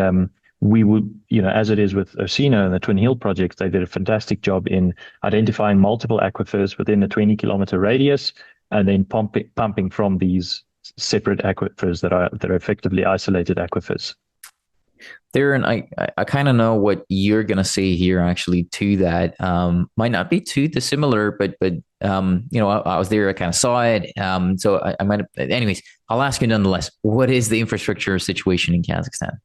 Speaker 3: would, as it is with Orsino and the Twin Hill project, they did a fantastic job in identifying multiple aquifers within a 20-kilometer radius, and then pumping from these separate aquifers that are effectively isolated aquifers.
Speaker 1: Darren, I kind of know what you're gonna say here. Actually, to that, might not be too dissimilar, but I was there. I kind of saw it. So I might. Anyways, I'll ask you nonetheless. What is the infrastructure situation in Kazakhstan?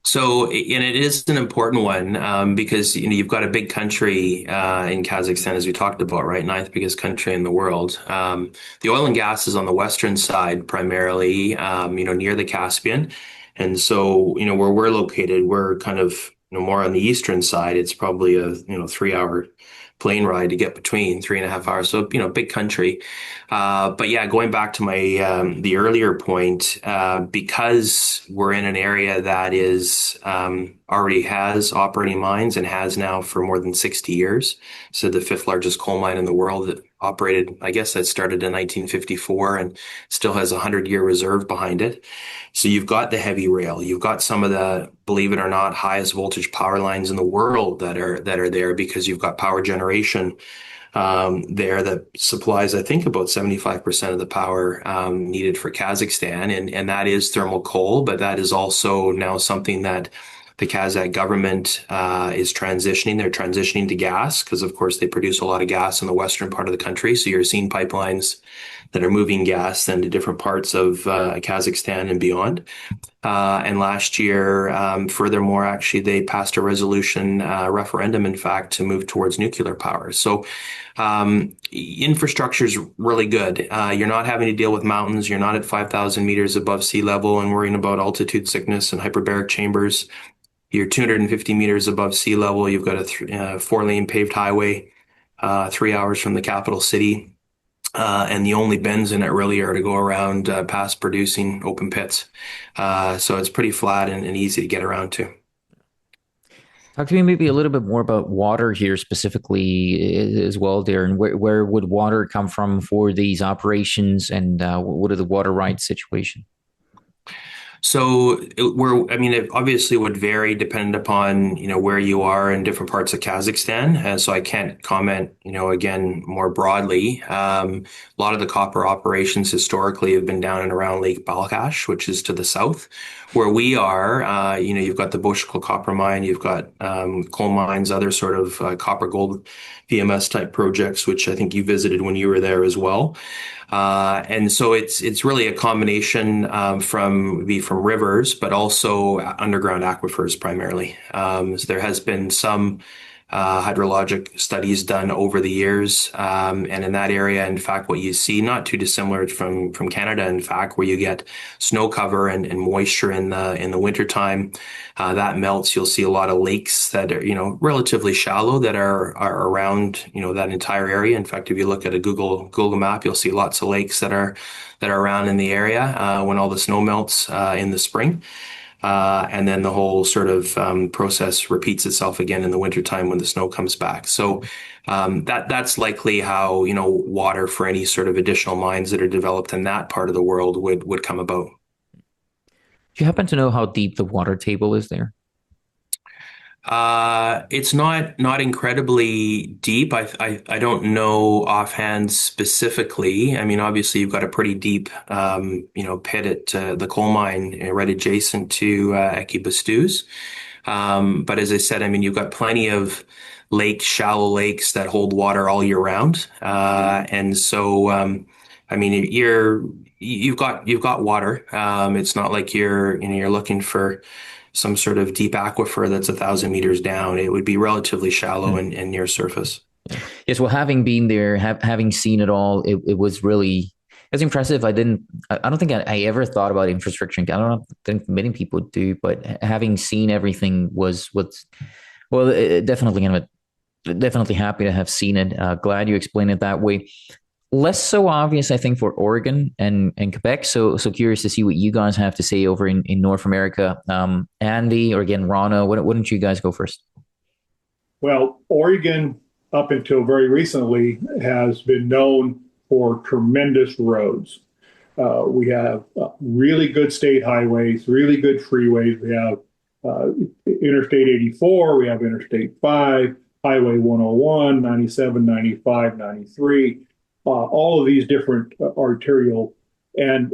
Speaker 2: So, and it is an important one, because you've got a big country in Kazakhstan, as we talked about, right? Ninth biggest country in the world. The oil and gas is on the western side primarily, near the Caspian. And so, where we're located, we're kind of, more on the eastern side. It's probably a, 3-hour plane ride to get between, 3.5 hours. So, big country. But yeah, going back to my, the earlier point, because we're in an area that is, already has operating mines and has now for more than 60 years. So the fifth largest coal mine in the world that operated, I guess that started in 1954 and still has a 100-year reserve behind it. So you've got the heavy rail, you've got some of the, believe it or not, highest voltage power lines in the world that are there, because you've got power generation there that supplies, I think, about 75% of the power needed for Kazakhstan, and that is thermal coal, but that is also now something that the Kazakh government is transitioning. They're transitioning to gas because, of course, they produce a lot of gas in the western part of the country. So you're seeing pipelines that are moving gas then to different parts of Kazakhstan and beyond. And last year, furthermore, actually, they passed a resolution referendum, in fact, to move towards nuclear power. So infrastructure is really good. You're not having to deal with mountains. You're not at 5,000 meters above sea level and worrying about altitude sickness and hyperbaric chambers. You're 250 meters above sea level. You've got a 4-lane paved highway, 3 hours from the capital city. And the only bends in it really are to go around past producing open pits. So it's pretty flat and easy to get around to.
Speaker 1: Talk to me maybe a little bit more about water here specifically as well, Darren. Where would water come from for these operations, and what are the water rights situation?
Speaker 2: So I mean, it obviously would vary depending upon, where you are in different parts of Kazakhstan. So I can't comment, again, more broadly. A lot of the copper operations historically have been down and around Lake Balkhash, which is to the south. Where we are, you've got the Bushkal copper mine, you've got coal mines, other sort of copper gold VMS type projects, which I think you visited when you were there as well. And so it's really a combination from rivers, but also underground aquifers primarily. So there has been some hydrologic studies done over the years, and in that area, in fact, what you see not too dissimilar from Canada, in fact, where you get snow cover and moisture in the wintertime, that melts. You'll see a lot of lakes that are relatively shallow that are around that entire area. In fact, if you look at a Google map, you'll see lots of lakes that are around in the area when all the snow melts in the spring. And then the whole sort of process repeats itself again in the wintertime when the snow comes back. So that's likely how water for any sort of additional mines that are developed in that part of the world would come about.
Speaker 1: Do you happen to know how deep the water table is there?
Speaker 2: It's not incredibly deep. I don't know offhand specifically. I mean, obviously you've got a pretty deep, pit at the coal mine right adjacent to Ekibastuz. But as I said, I mean, you've got plenty of shallow lakes that hold water all year round. And so, I mean, you've got water. It's not like you're looking for some sort of deep aquifer that's 1,000 meters down. It would be relatively shallow and near surface.
Speaker 1: Yes, well, having been there, having seen it all, it was impressive. I don't think I ever thought about infrastructure. I don't think many people do, but having seen everything was well, definitely happy to have seen it. Glad you explained it that way. Less so obvious, I think, for Oregon and Quebec. So curious to see what you guys have to say over in North America. Andy, or again, Rana, why don't you guys go first?
Speaker 4: Well, Oregon, up until very recently, has been known for tremendous roads. We have really good state highways, really good freeways. We have Interstate 84, we have Interstate 5, Highway 101, 97, 95, 93. All of these different arterial, and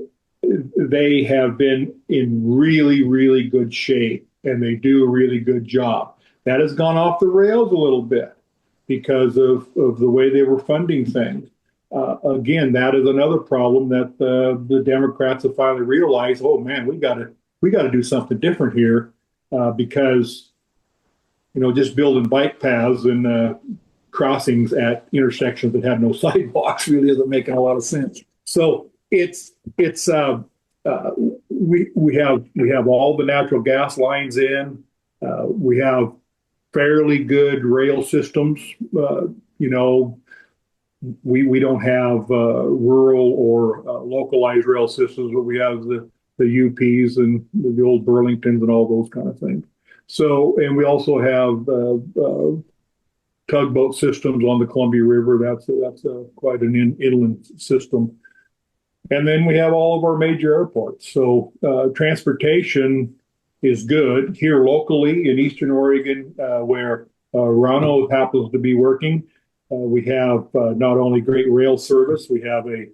Speaker 4: they have been in really, really good shape, and they do a really good job. That has gone off the rails a little bit because of the way they were funding things. Again, that is another problem that the Democrats have finally realized. Oh man, we got to do something different here because just building bike paths and crossings at intersections that have no sidewalks really isn't making a lot of sense. So we have all the natural gas lines in. We have fairly good rail systems. We don't have rural or localized rail systems, but we have the UPs and the old Burlingtons and all those kind of things. So, and we also have tugboat systems on the Columbia River. That's quite an inland system. And then we have all of our major airports. So transportation is good here locally in Eastern Oregon, where Rano happens to be working. We have not only great rail service, we have a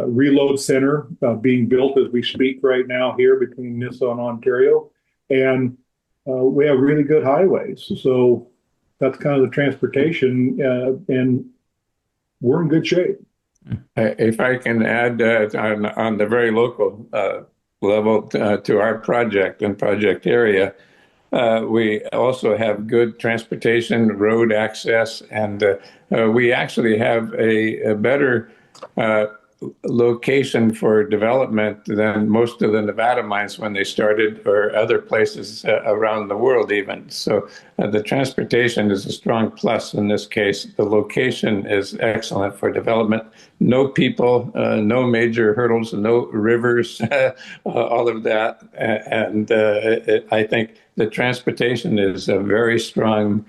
Speaker 4: reload center being built as we speak right now here between Nissa and Ontario, and we have really good highways. So that's kind of the transportation, and we're in good shape.
Speaker 6: If I can add on the very local level to our project and project area, we also have good transportation, road access, and we actually have a better location for development than most of the Nevada mines when they started, or other places around the world even. So the transportation is a strong plus in this case. The location is excellent for development. No people, no major hurdles, no rivers, all of that. And I think the transportation is a very strong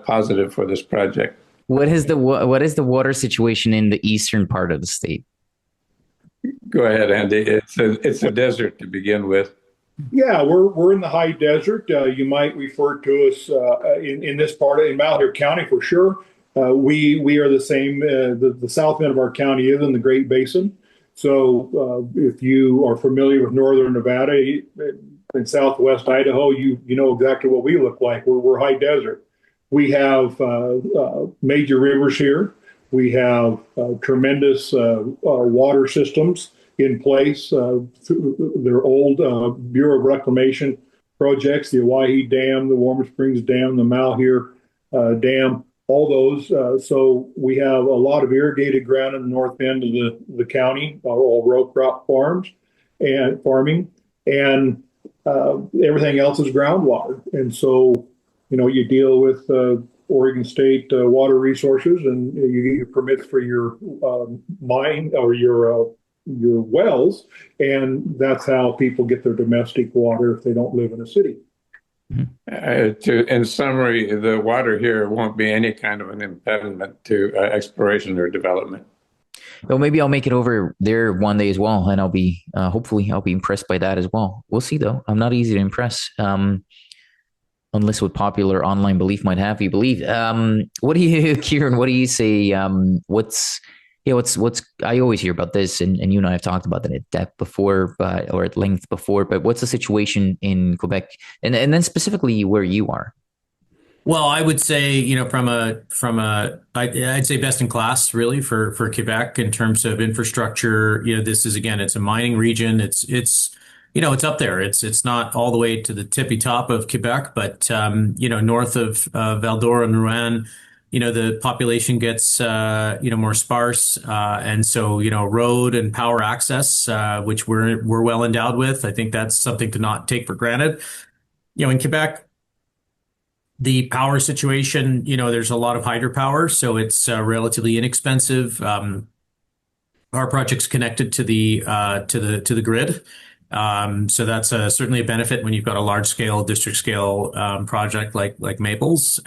Speaker 6: positive for this project.
Speaker 1: What is the water situation in the eastern part of the state?
Speaker 6: Go ahead, Andy. It's a desert to begin with.
Speaker 4: Yeah, we're in the high desert. You might refer to us in this part in Malheur County for sure. We are the same. The south end of our county is in the Great Basin. So if you are familiar with northern Nevada and southwest Idaho, you know exactly what we look like. We're high desert. We have major rivers here. We have tremendous water systems in place. They're old Bureau of Reclamation projects, the Owyhee Dam, the Warm Springs Dam, the Malheur Dam, all those. So we have a lot of irrigated ground in the north end of the county, all row crop farms and farming, and everything else is groundwater. And so, you deal with Oregon State Water Resources, and you get your permits for your mine or your wells, and that's how people get their domestic water if they don't live in a city.
Speaker 6: In summary, the water here won't be any kind of an impediment to exploration or development.
Speaker 1: Well, maybe I'll make it over there one day as well, and I'll be hopefully I'll be impressed by that as well. We'll see, though. I'm not easy to impress, unless what popular online belief might have you believe. What do you, Kieran? What do you say? What's I always hear about this, and you and I have talked about that at depth before, or at length before. But what's the situation in Quebec, and then specifically where you are?
Speaker 5: Well, I would say, I'd say best in class really for Quebec in terms of infrastructure. This is, again, it's a mining region. It's up there. It's not all the way to the tippy top of Quebec, but north of Val-d'Or and Rouen, the population gets more sparse, and so road and power access, which we're well endowed with. I think that's something to not take for granted. In Quebec, the power situation, there's a lot of hydropower, so it's relatively inexpensive. Our project's connected to the grid. So that's certainly a benefit when you've got a large scale, district scale project like Maples.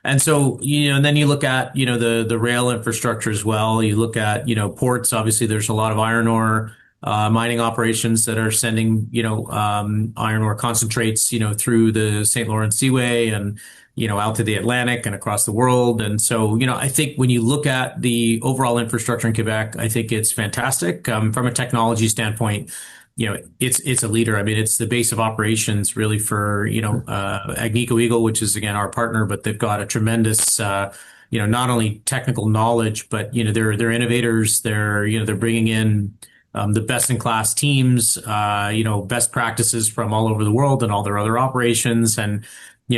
Speaker 5: And so, and then you look at, the rail infrastructure as well. You look at, ports. Obviously, there's a lot of iron ore mining operations that are sending, iron ore concentrates, through the St. Lawrence Seaway and, out to the Atlantic and across the world. And so, I think when you look at the overall infrastructure in Quebec, I think it's fantastic. From a technology standpoint, it's a leader. I mean, it's the base of operations really for, Agnico Eagle, which is, again, our partner, but they've got a tremendous, not only technical knowledge, but, they're innovators. They're bringing in the best in class teams, best practices from all over the world and all their other operations. And,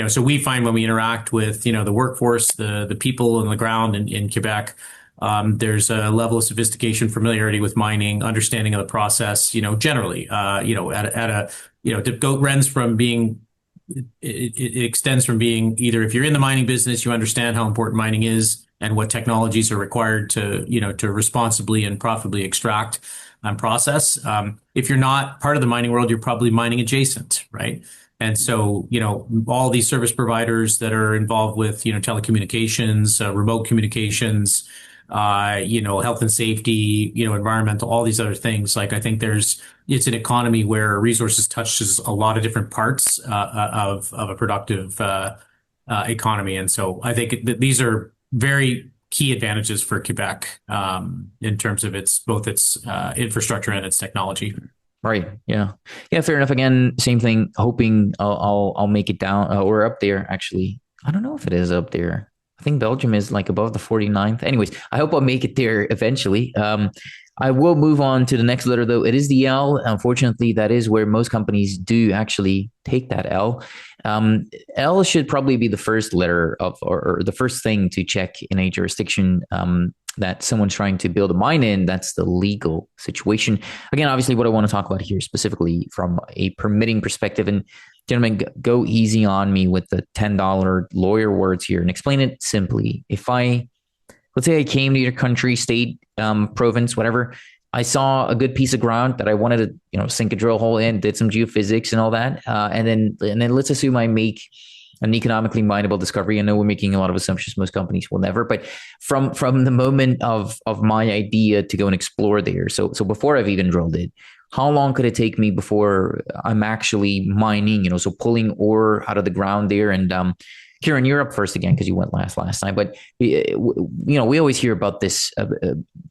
Speaker 5: so we find when we interact with, the workforce, the people on the ground in Quebec, there's a level of sophistication, familiarity with mining, understanding of the process, generally, it runs from being, it extends from being either, if you're in the mining business, you understand how important mining is and what technologies are required to, to responsibly and profitably extract and process. If you're not part of the mining world, you're probably mining adjacent, right? And so, all these service providers that are involved with, telecommunications, remote communications, health and safety, environmental, all these other things. Like, I think it's an economy where resources touches a lot of different parts of a productive economy. And so I think these are very key advantages for Quebec in terms of both its infrastructure and its technology.
Speaker 1: Right. Yeah. Yeah. Fair enough. Again, same thing. Hoping I'll make it down or up there. Actually, I don't know if it is up there. I think Belgium is like above the 49th. Anyways, I hope I'll make it there eventually. I will move on to the next letter, though. It is the L. Unfortunately, that is where most companies do actually take that L. L should probably be the first letter of, or the first thing to check in a jurisdiction that someone's trying to build a mine in. That's the legal situation. Again, obviously, what I want to talk about here specifically from a permitting perspective. And gentlemen, go easy on me with the $10 lawyer words here and explain it simply. Let's say I came to your country, state, province, whatever. I saw a good piece of ground that I wanted to, sink a drill hole in, did some geophysics and all that. And then let's assume I make an economically mineable discovery. I know we're making a lot of assumptions. Most companies will never, but from the moment of my idea to go and explore there. So before I've even drilled it, how long could it take me before I'm actually mining? So pulling ore out of the ground there. And Kieran, you're up first again because you went last time. But we always hear about this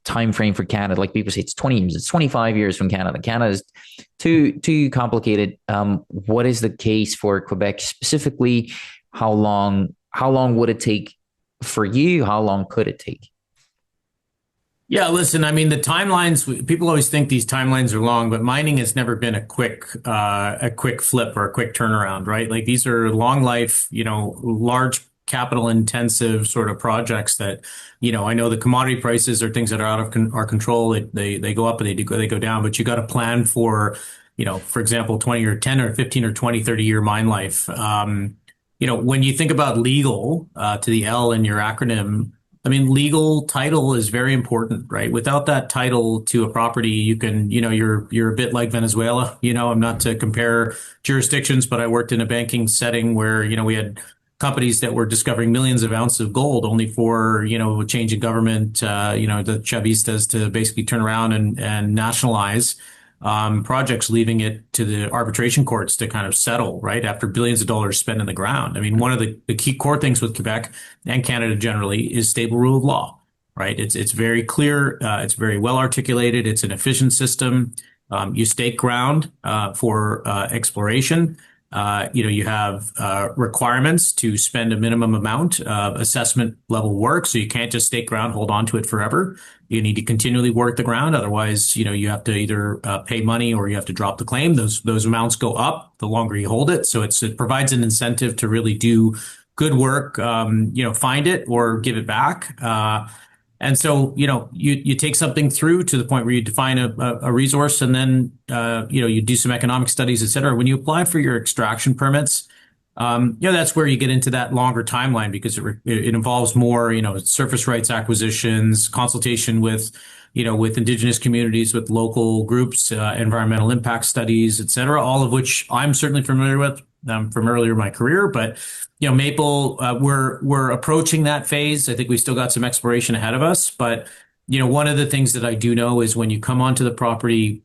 Speaker 1: time frame for Canada. Like people say, it's 20 years, it's 25 years from Canada. Canada is too complicated. What is the case for Quebec specifically? How long would it take for you? How long could it take?
Speaker 5: Yeah, listen, I mean, the timelines, people always think these timelines are long, but mining has never been a quick flip or a quick turnaround, right? Like these are long life, large capital intensive sort of projects that, I know the commodity prices are things that are out of our control. They go up and they go down, but you got to plan for, for example, 20 or 10 or 15 or 20, 30 year mine life. When you think about legal, to the L in your acronym, I mean, legal title is very important, right? Without that title to a property, you can, you're a bit like Venezuela. I'm not to compare jurisdictions, but I worked in a banking setting where, we had companies that were discovering millions of ounces of gold only for, a change in government, the Chavistas to basically turn around and nationalize projects, leaving it to the arbitration courts to kind of settle, right, after billions of dollars spent in the ground. I mean, one of the key core things with Quebec and Canada generally is stable rule of law, right? It's very clear. It's very well articulated. It's an efficient system. You stake ground for exploration. You have requirements to spend a minimum amount of assessment level work. So you can't just stake ground, hold on to it forever. You need to continually work the ground. Otherwise, you have to either pay money or you have to drop the claim. Those amounts go up the longer you hold it. So it provides an incentive to really do good work, find it or give it back. And so, you take something through to the point where you define a resource and then, you do some economic studies, et cetera. When you apply for your extraction permits, that's where you get into that longer timeline because it involves more, surface rights acquisitions, consultation with indigenous communities, with local groups, environmental impact studies, et cetera, all of which I'm certainly familiar with from earlier in my career. But, Maple, we're approaching that phase. I think we still got some exploration ahead of us. But, one of the things that I do know is when you come onto the property,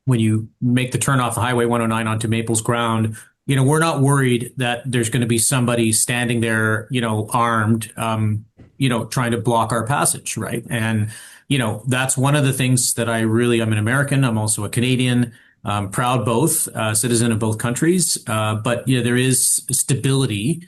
Speaker 5: when you make the turn off the Highway 109 onto Maple's ground, we're not worried that there's going to be somebody standing there, armed, trying to block our passage, right? And, that's one of the things that I'm an American. I'm also a Canadian. Proud both, citizen of both countries. But there is stability,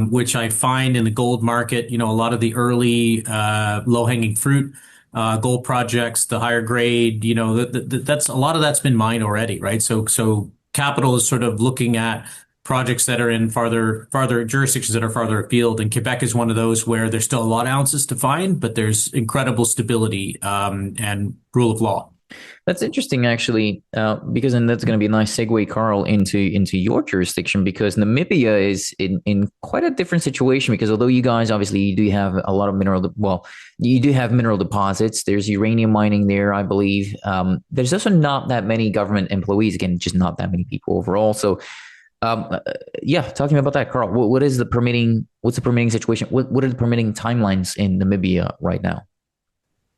Speaker 5: which I find in the gold market. A lot of the early low-hanging fruit gold projects, the higher grade. That's a lot of that's been mined already, right? So capital is sort of looking at projects that are in farther jurisdictions that are farther afield, and Quebec is one of those where there's still a lot of ounces to find, but there's incredible stability and rule of law.
Speaker 1: That's interesting, actually, because and that's going to be a nice segue, Carl, into your jurisdiction, because Namibia is in quite a different situation. Because although you guys obviously you do have a lot of you do have mineral deposits. There's uranium mining there, I believe. There's also not that many government employees. Again, just not that many people overall. So, talking about that, Carl, what's the permitting situation? What are the permitting timelines in Namibia right now?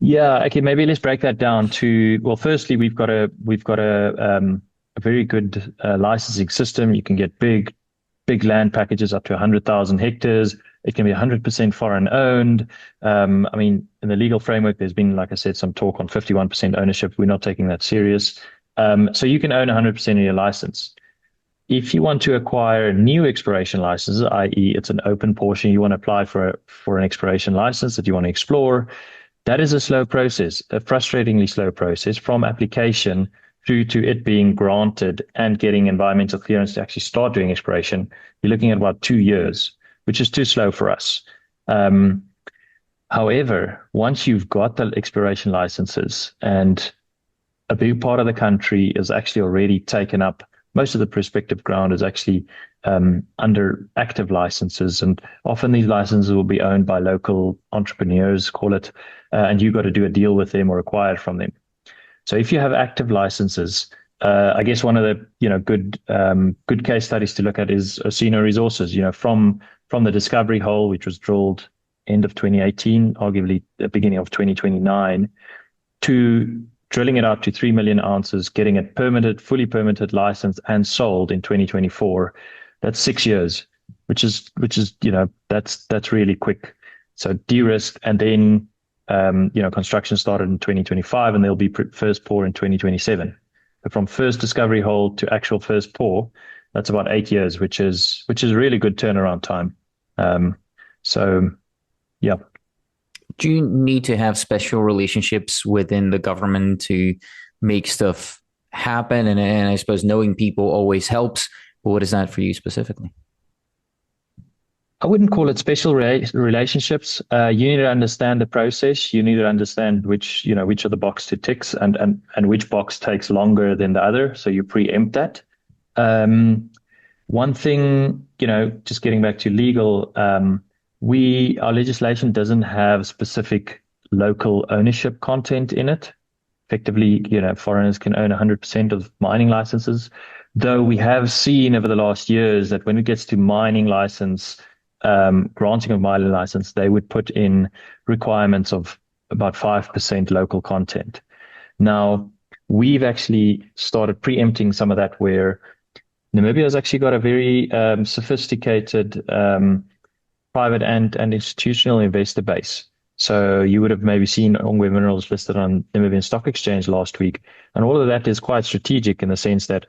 Speaker 3: Yeah, okay, maybe let's break that down to, well, firstly, we've got a very good licensing system. You can get big land packages up to 100,000 hectares. It can be 100% foreign owned. In the legal framework, there's been, like I said, some talk on 51% ownership. We're not taking that serious. So you can own 100% of your license. If you want to acquire new exploration licenses, i.e. it's an open portion, you want to apply for an exploration license that you want to explore, that is a slow process, a frustratingly slow process from application through to it being granted and getting environmental clearance to actually start doing exploration. You're looking at about 2 years, which is too slow for us. However, once you've got the exploration licenses and a big part of the country is actually already taken up, most of the prospective ground is actually under active licenses, and often these licenses will be owned by local entrepreneurs, call it, and you've got to do a deal with them or acquire from them. So if you have active licenses, I guess one of the good case studies to look at is Osino Resources. From the discovery hole, which was drilled end of 2018, arguably the beginning of 2029, to drilling it out to 3 million ounces, getting it permitted, fully permitted, licensed, and sold in 2024. That's 6 years, which is that's really quick. So de-risked, and then construction started in 2025, and there'll be first pour in 2027. But from first discovery hole to actual first pour, that's about 8 years, which is really good turnaround time. So, yeah.
Speaker 1: Do you need to have special relationships within the government to make stuff happen? And I suppose knowing people always helps. But what is that for you specifically?
Speaker 3: I wouldn't call it special relationships. You need to understand the process. You need to understand which of the box to tick and which box takes longer than the other. So you preempt that. One thing, just getting back to legal, our legislation doesn't have specific local ownership content in it. Effectively, foreigners can own 100% of mining licenses, though we have seen over the last years that when it gets to mining license, granting of mining license, they would put in requirements of about 5% local content. Now, we've actually started preempting some of that, where Namibia has actually got a very sophisticated private and institutional investor base. So you would have maybe seen Arras Minerals listed on Namibian Stock Exchange last week. And all of that is quite strategic in the sense that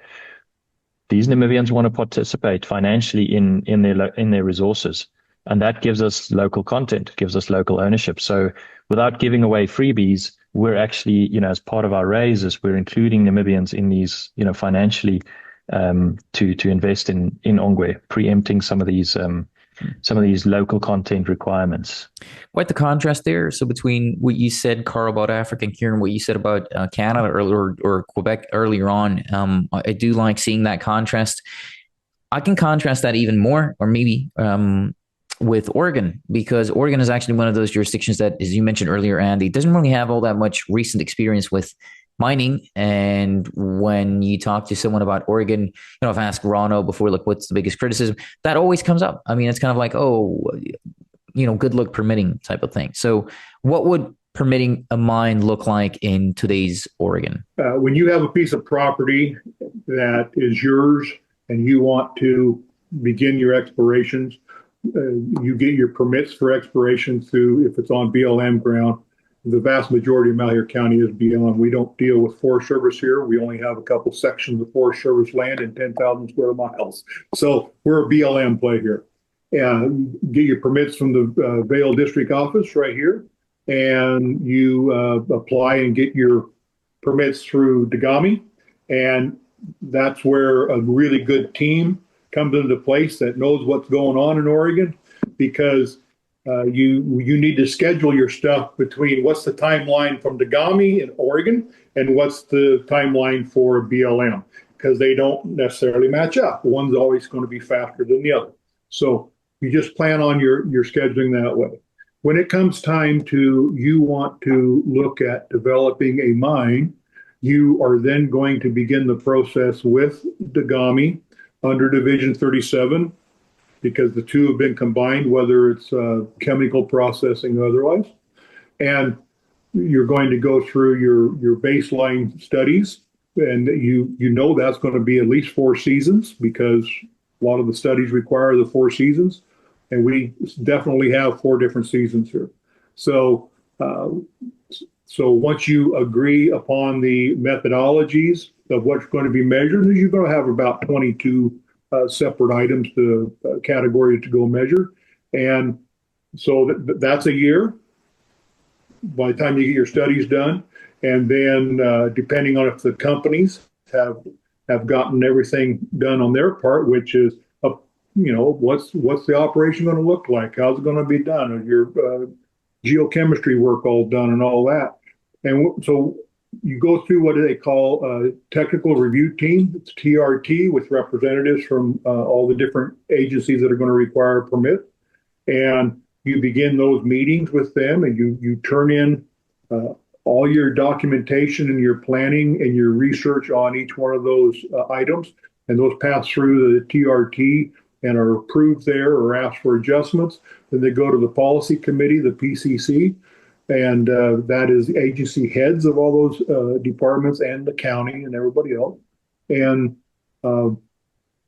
Speaker 3: these Namibians want to participate financially in their resources. And that gives us local content, gives us local ownership. So without giving away freebies, we're actually, as part of our raises, we're including Namibians in these, financially to invest in Ongwe, preempting some of these local content requirements.
Speaker 1: Quite the contrast there. So between what you said, Carl, about Africa, and Kieran, what you said about Canada or Quebec earlier on, I do like seeing that contrast. I can contrast that even more, or maybe with Oregon, because Oregon is actually one of those jurisdictions that, as you mentioned earlier, Andy, doesn't really have all that much recent experience with mining. And when you talk to someone about Oregon, I've asked Rano before, like, what's the biggest criticism? That always comes up. I mean, it's kind of like, good luck permitting type of thing. So what would permitting a mine look like in today's Oregon?
Speaker 4: When you have a piece of property that is yours and you want to begin your explorations, you get your permits for exploration through, if it's on BLM ground. The vast majority of Malheur County is BLM. We don't deal with Forest Service here. We only have a couple sections of Forest Service land in 10,000 square miles. So we're a BLM play here. Get your permits from the Vail District Office right here. And you apply and get your permits through Dagami. And that's where a really good team comes into place that knows what's going on in Oregon, because you need to schedule your stuff between what's the timeline from Dagami in Oregon and what's the timeline for BLM, because they don't necessarily match up. One's always going to be faster than the other. So you just plan on your scheduling that way. When it comes time you want to look at developing a mine, you are then going to begin the process with Dagami under Division 37, because the two have been combined, whether it's chemical processing or otherwise. And you're going to go through your baseline studies, and that's going to be at least 4 seasons, because a lot of the studies require the 4 seasons. And we definitely have 4 different seasons here. So once you agree upon the methodologies of what's going to be measured, you're going to have about 22 separate items categories to go measure. And so that's a year by the time you get your studies done. And then depending on if the companies have gotten everything done on their part, which is, what's the operation going to look like? How's it going to be done? Is your geochemistry work all done and all that? And so you go through what they call a technical review team. It's TRT, with representatives from all the different agencies that are going to require a permit. And you begin those meetings with them, and you turn in all your documentation and your planning and your research on each one of those items, and those pass through the TRT and are approved there or asked for adjustments. Then they go to the policy committee, the PCC, and that is the agency heads of all those departments and the county and everybody else. And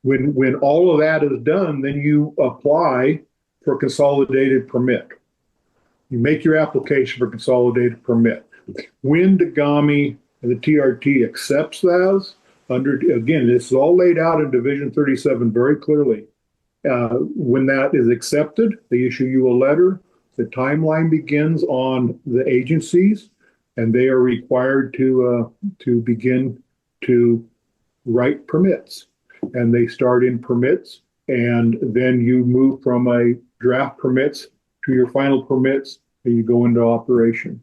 Speaker 4: when all of that is done, then you apply for a consolidated permit. You make your application for consolidated permit. When DGAMI and the TRT accepts those, again, this is all laid out in Division 37 very clearly. When that is accepted, they issue you a letter. The timeline begins on the agencies, and they are required to begin to write permits. And they start in permits, and then you move from a draft permits to your final permits, and you go into operation.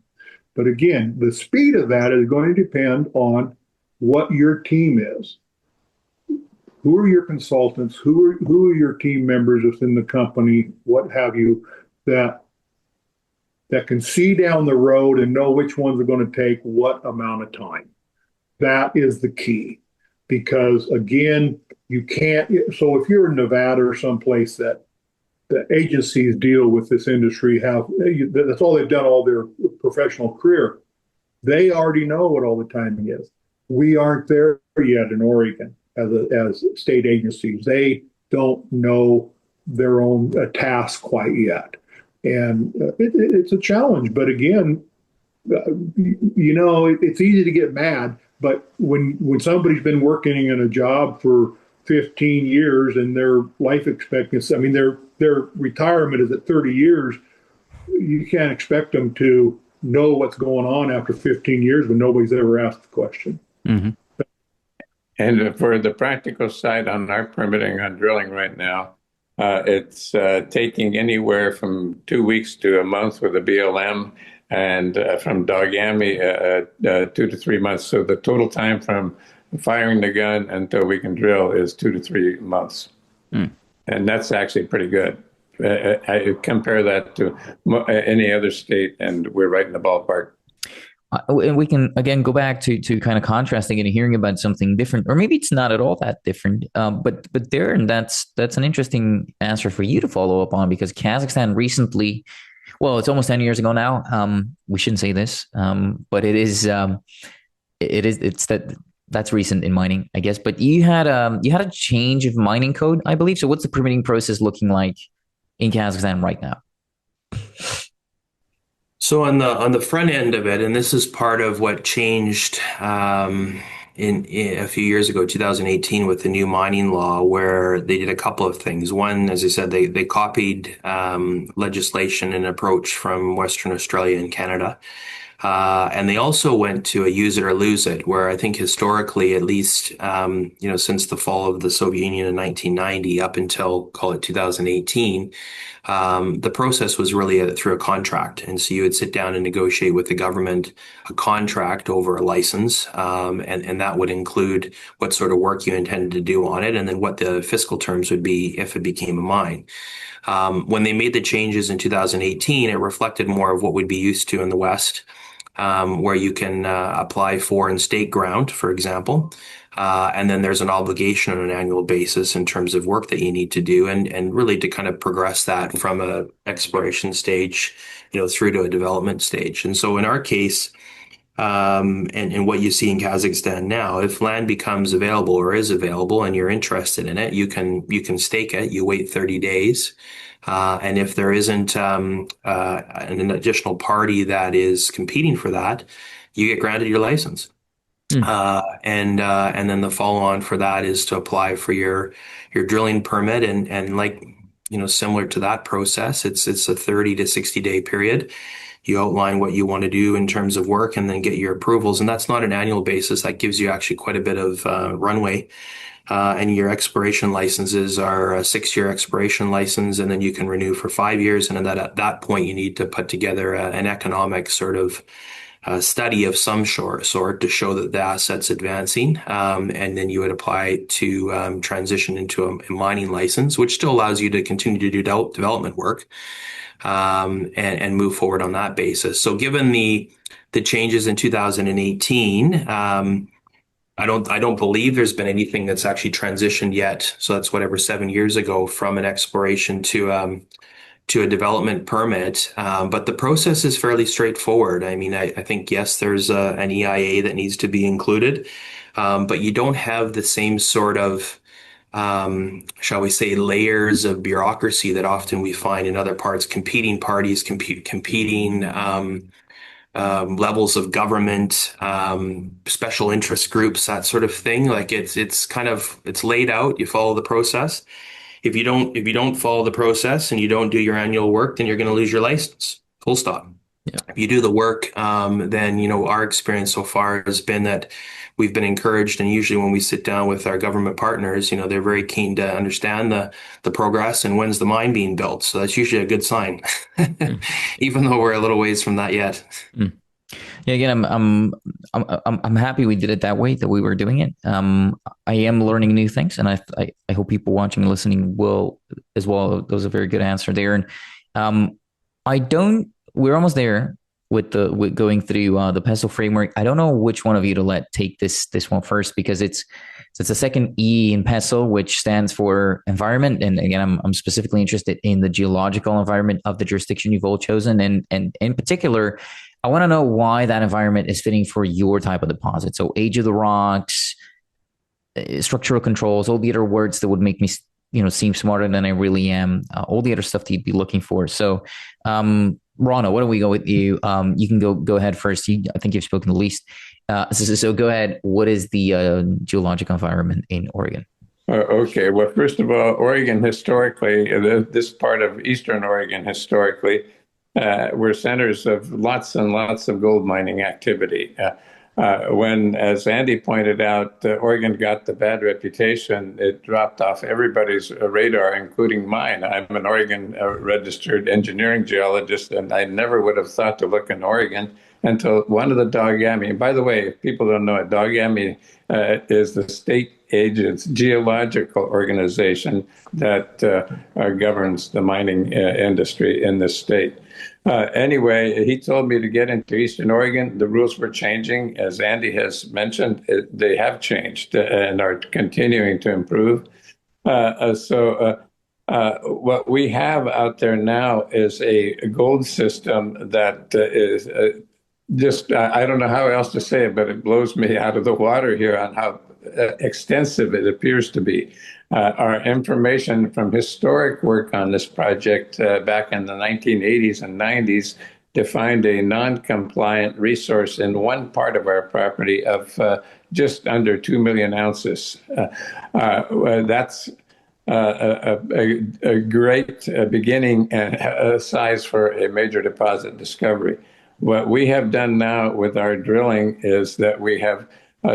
Speaker 4: But again, the speed of that is going to depend on what your team is. Who are your consultants? Who are your team members within the company? What have you that can see down the road and know which ones are going to take what amount of time? That is the key, because again, you can't. So if you're in Nevada or someplace that the agencies deal with this industry, that's all they've done all their professional career. They already know what all the timing is. We aren't there yet in Oregon as state agencies. They don't know their own task quite yet. And it's a challenge. But again, it's easy to get mad. But when somebody's been working in a job for 15 years and their life expectancy, I mean, their retirement is at 30 years, you can't expect them to know what's going on after 15 years when nobody's ever asked the question.
Speaker 1: Mm-hmm.
Speaker 6: And for the practical side on our permitting on drilling right now, it's taking anywhere from 2 weeks to a month with a BLM, and from DGAMI 2 to 3 months. So the total time from firing the gun until we can drill is 2 to 3 months. Mm. And that's actually pretty good. I compare that to any other state, and we're right in the ballpark.
Speaker 1: And we can, again, go back to kind of contrasting and hearing about something different, or maybe it's not at all that different. But Darren, that's an interesting answer for you to follow up on, because Kazakhstan recently, well, it's almost 10 years ago now. We shouldn't say this, but that's recent in mining, I guess. But you had a change of mining code, I believe. So what's the permitting process looking like in Kazakhstan right now?
Speaker 2: So on the front end of it, and this is part of what changed in a few years ago, 2018, with the new mining law, where they did a couple of things. One, as I said, they copied legislation and approach from Western Australia and Canada. And they also went to a use it or lose it, where I think historically, at least, since the fall of the Soviet Union in 1990 up until, call it 2018, the process was really through a contract. And so you would sit down and negotiate with the government a contract over a license. And that would include what sort of work you intended to do on it, and then what the fiscal terms would be if it became a mine. When they made the changes in 2018, it reflected more of what we'd be used to in the West, where you can apply for and stake ground, for example. And then there's an obligation on an annual basis in terms of work that you need to do, and really to kind of progress that from a exploration stage, through to a development stage. And so in our case, and what you see in Kazakhstan now, if land becomes available or is available and you're interested in it, you can stake it. You wait 30 days. And if there isn't an additional party that is competing for that, you get granted your license. And then the follow on for that is to apply for your drilling permit, and like, similar to that process, it's a 30 to 60 day period. You outline what you want to do in terms of work and then get your approvals. And that's not an annual basis. That gives you actually quite a bit of runway. And your exploration licenses are a 6-year exploration license, and then you can renew for 5 years. And then at that point, you need to put together an economic sort of study of some sort to show that the asset's advancing. And then you would apply to transition into a mining license, which still allows you to continue to do development work. And move forward on that basis. So given the the changes in 2018. I don't believe there's been anything that's actually transitioned yet. So that's whatever 7 years ago from an exploration to a development permit. But the process is fairly straightforward. I mean, I think, yes, there's an EIA that needs to be included, but you don't have the same sort of, shall we say, layers of bureaucracy that often we find in other parts, competing parties, competing levels of government, special interest groups, that sort of thing. Like it's kind of, it's laid out. You follow the process. If you don't follow the process and you don't do your annual work, then you're going to lose your license. Full stop.
Speaker 1: Yeah.
Speaker 2: If you do the work, then, our experience so far has been that we've been encouraged. And usually when we sit down with our government partners, they're very keen to understand the progress and when's the mine being built. So that's usually a good sign, even though we're a little ways from that yet.
Speaker 1: Mm. Yeah, again, I'm happy we did it that way, that we were doing it. I am learning new things, and I hope people watching and listening will as well. That was a very good answer there. And we're almost there with going through the PESO framework. I don't know which one of you to take this one first, because it's the second E in PESO, which stands for environment. And again, I'm specifically interested in the geological environment of the jurisdiction you've all chosen, and in particular, I want to know why that environment is fitting for your type of deposit. So age of the rocks, structural controls, all the other words that would make me, seem smarter than I really am, all the other stuff that you'd be looking for. So, Rana, why don't we go with you? You can go ahead first. I think you've spoken the least. So go ahead. What is the geologic environment in Oregon?
Speaker 6: Okay. Well, first of all, Oregon historically, this part of Eastern Oregon historically, were centers of lots and lots of gold mining activity. When, as Andy pointed out, Oregon got the bad reputation, it dropped off everybody's radar, including mine. I'm an Oregon registered engineering geologist, and I never would have thought to look in Oregon until one of the Dogami. By the way, if people don't know it, Dogami is the state agency, geological organization that governs the mining industry in this state. Anyway, he told me to get into Eastern Oregon. The rules were changing. As Andy has mentioned, they have changed and are continuing to improve. So what we have out there now is a gold system that is just, I don't know how else to say it, but it blows me out of the water here on how extensive it appears to be. Our information from historic work on this project back in the 1980s and 90s defined a non-compliant resource in one part of our property of just under 2 million ounces. That's a great beginning and size for a major deposit discovery. What we have done now with our drilling is that we have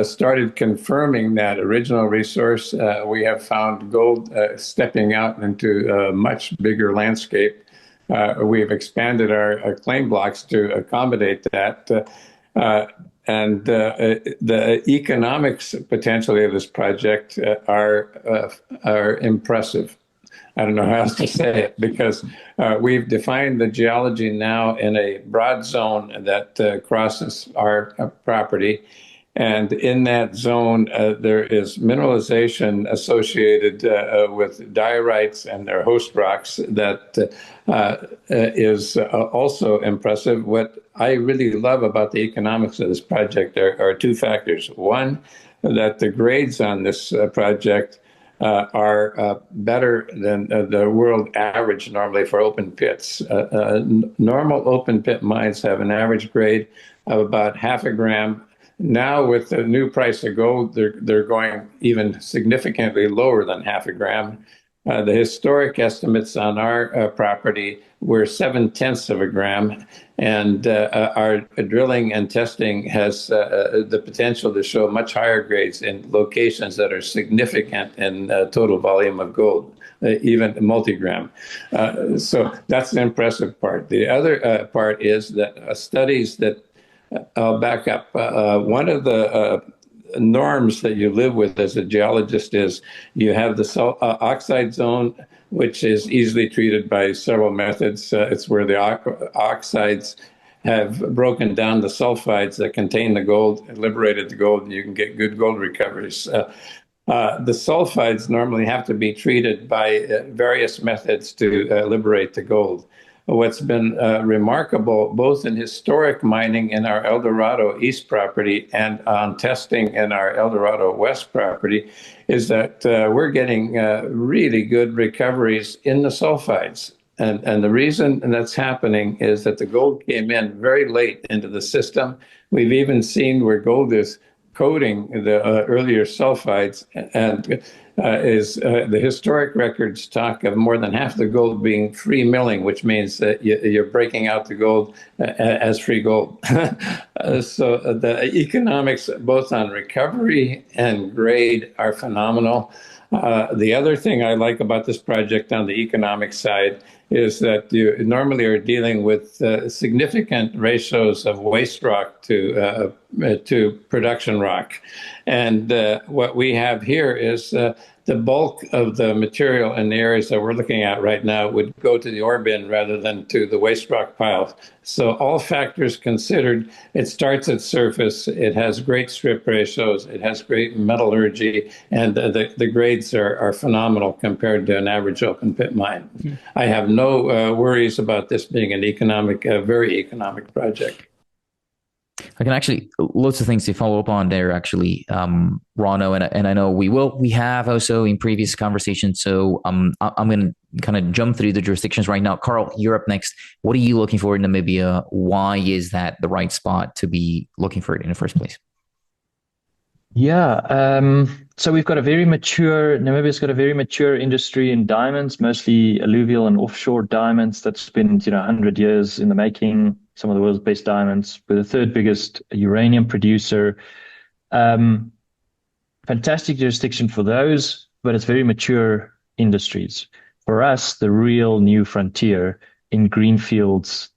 Speaker 6: started confirming that original resource. We have found gold stepping out into a much bigger landscape. We've expanded our claim blocks to accommodate that. And the economics potentially of this project are impressive. I don't know how else to say it, because we've defined the geology now in a broad zone that crosses our property. And in that zone, there is mineralization associated with diorites and their host rocks that is also impressive. What I really love about the economics of this project are two factors. One, that the grades on this project are better than the world average normally for open pits. Normal open pit mines have an average grade of about 0.5 gram. Now, with the new price of gold, they're going even significantly lower than 0.5 gram. The historic estimates on our property were 0.7 gram, and our drilling and testing has the potential to show much higher grades in locations that are significant in total volume of gold, even multi-gram. So that's the impressive part. The other part is that studies that I'll back up. One of the norms that you live with as a geologist is you have the oxide zone, which is easily treated by several methods. It's where the oxides have broken down the sulfides that contain the gold, liberated the gold, and you can get good gold recoveries. The sulfides normally have to be treated by various methods to liberate the gold. What's been remarkable, both in historic mining in our El Dorado East property and on testing in our El Dorado West property, is that we're getting really good recoveries in the sulfides. And the reason that's happening is that the gold came in very late into the system. We've even seen where gold is coating the earlier sulfides, and the historic records talk of more than half the gold being free milling, which means that you're breaking out the gold as free gold. So the economics, both on recovery and grade, are phenomenal. The other thing I like about this project on the economic side is that you normally are dealing with significant ratios of waste rock to production rock. And what we have here is the bulk of the material in the areas that we're looking at right now would go to the ore bin rather than to the waste rock piles. So all factors considered, it starts at surface, it has great strip ratios, it has great metallurgy, and the grades are phenomenal compared to an average open pit mine. Mm-hmm. I have no worries about this being an very economic project.
Speaker 1: I can actually, lots of things to follow up on there, actually, Rano, and I know we have also in previous conversations. So I'm going to kind of jump through the jurisdictions right now. Carl, you're up next. What are you looking for in Namibia? Why is that the right spot to be looking for it in the first place?
Speaker 3: Yeah, so Namibia's got a very mature industry in diamonds, mostly alluvial and offshore diamonds. That's been, 100 years in the making. Some of the world's best diamonds. We're the third biggest uranium producer. Fantastic jurisdiction for those, but it's very mature industries. For us, the real new frontier in greenfields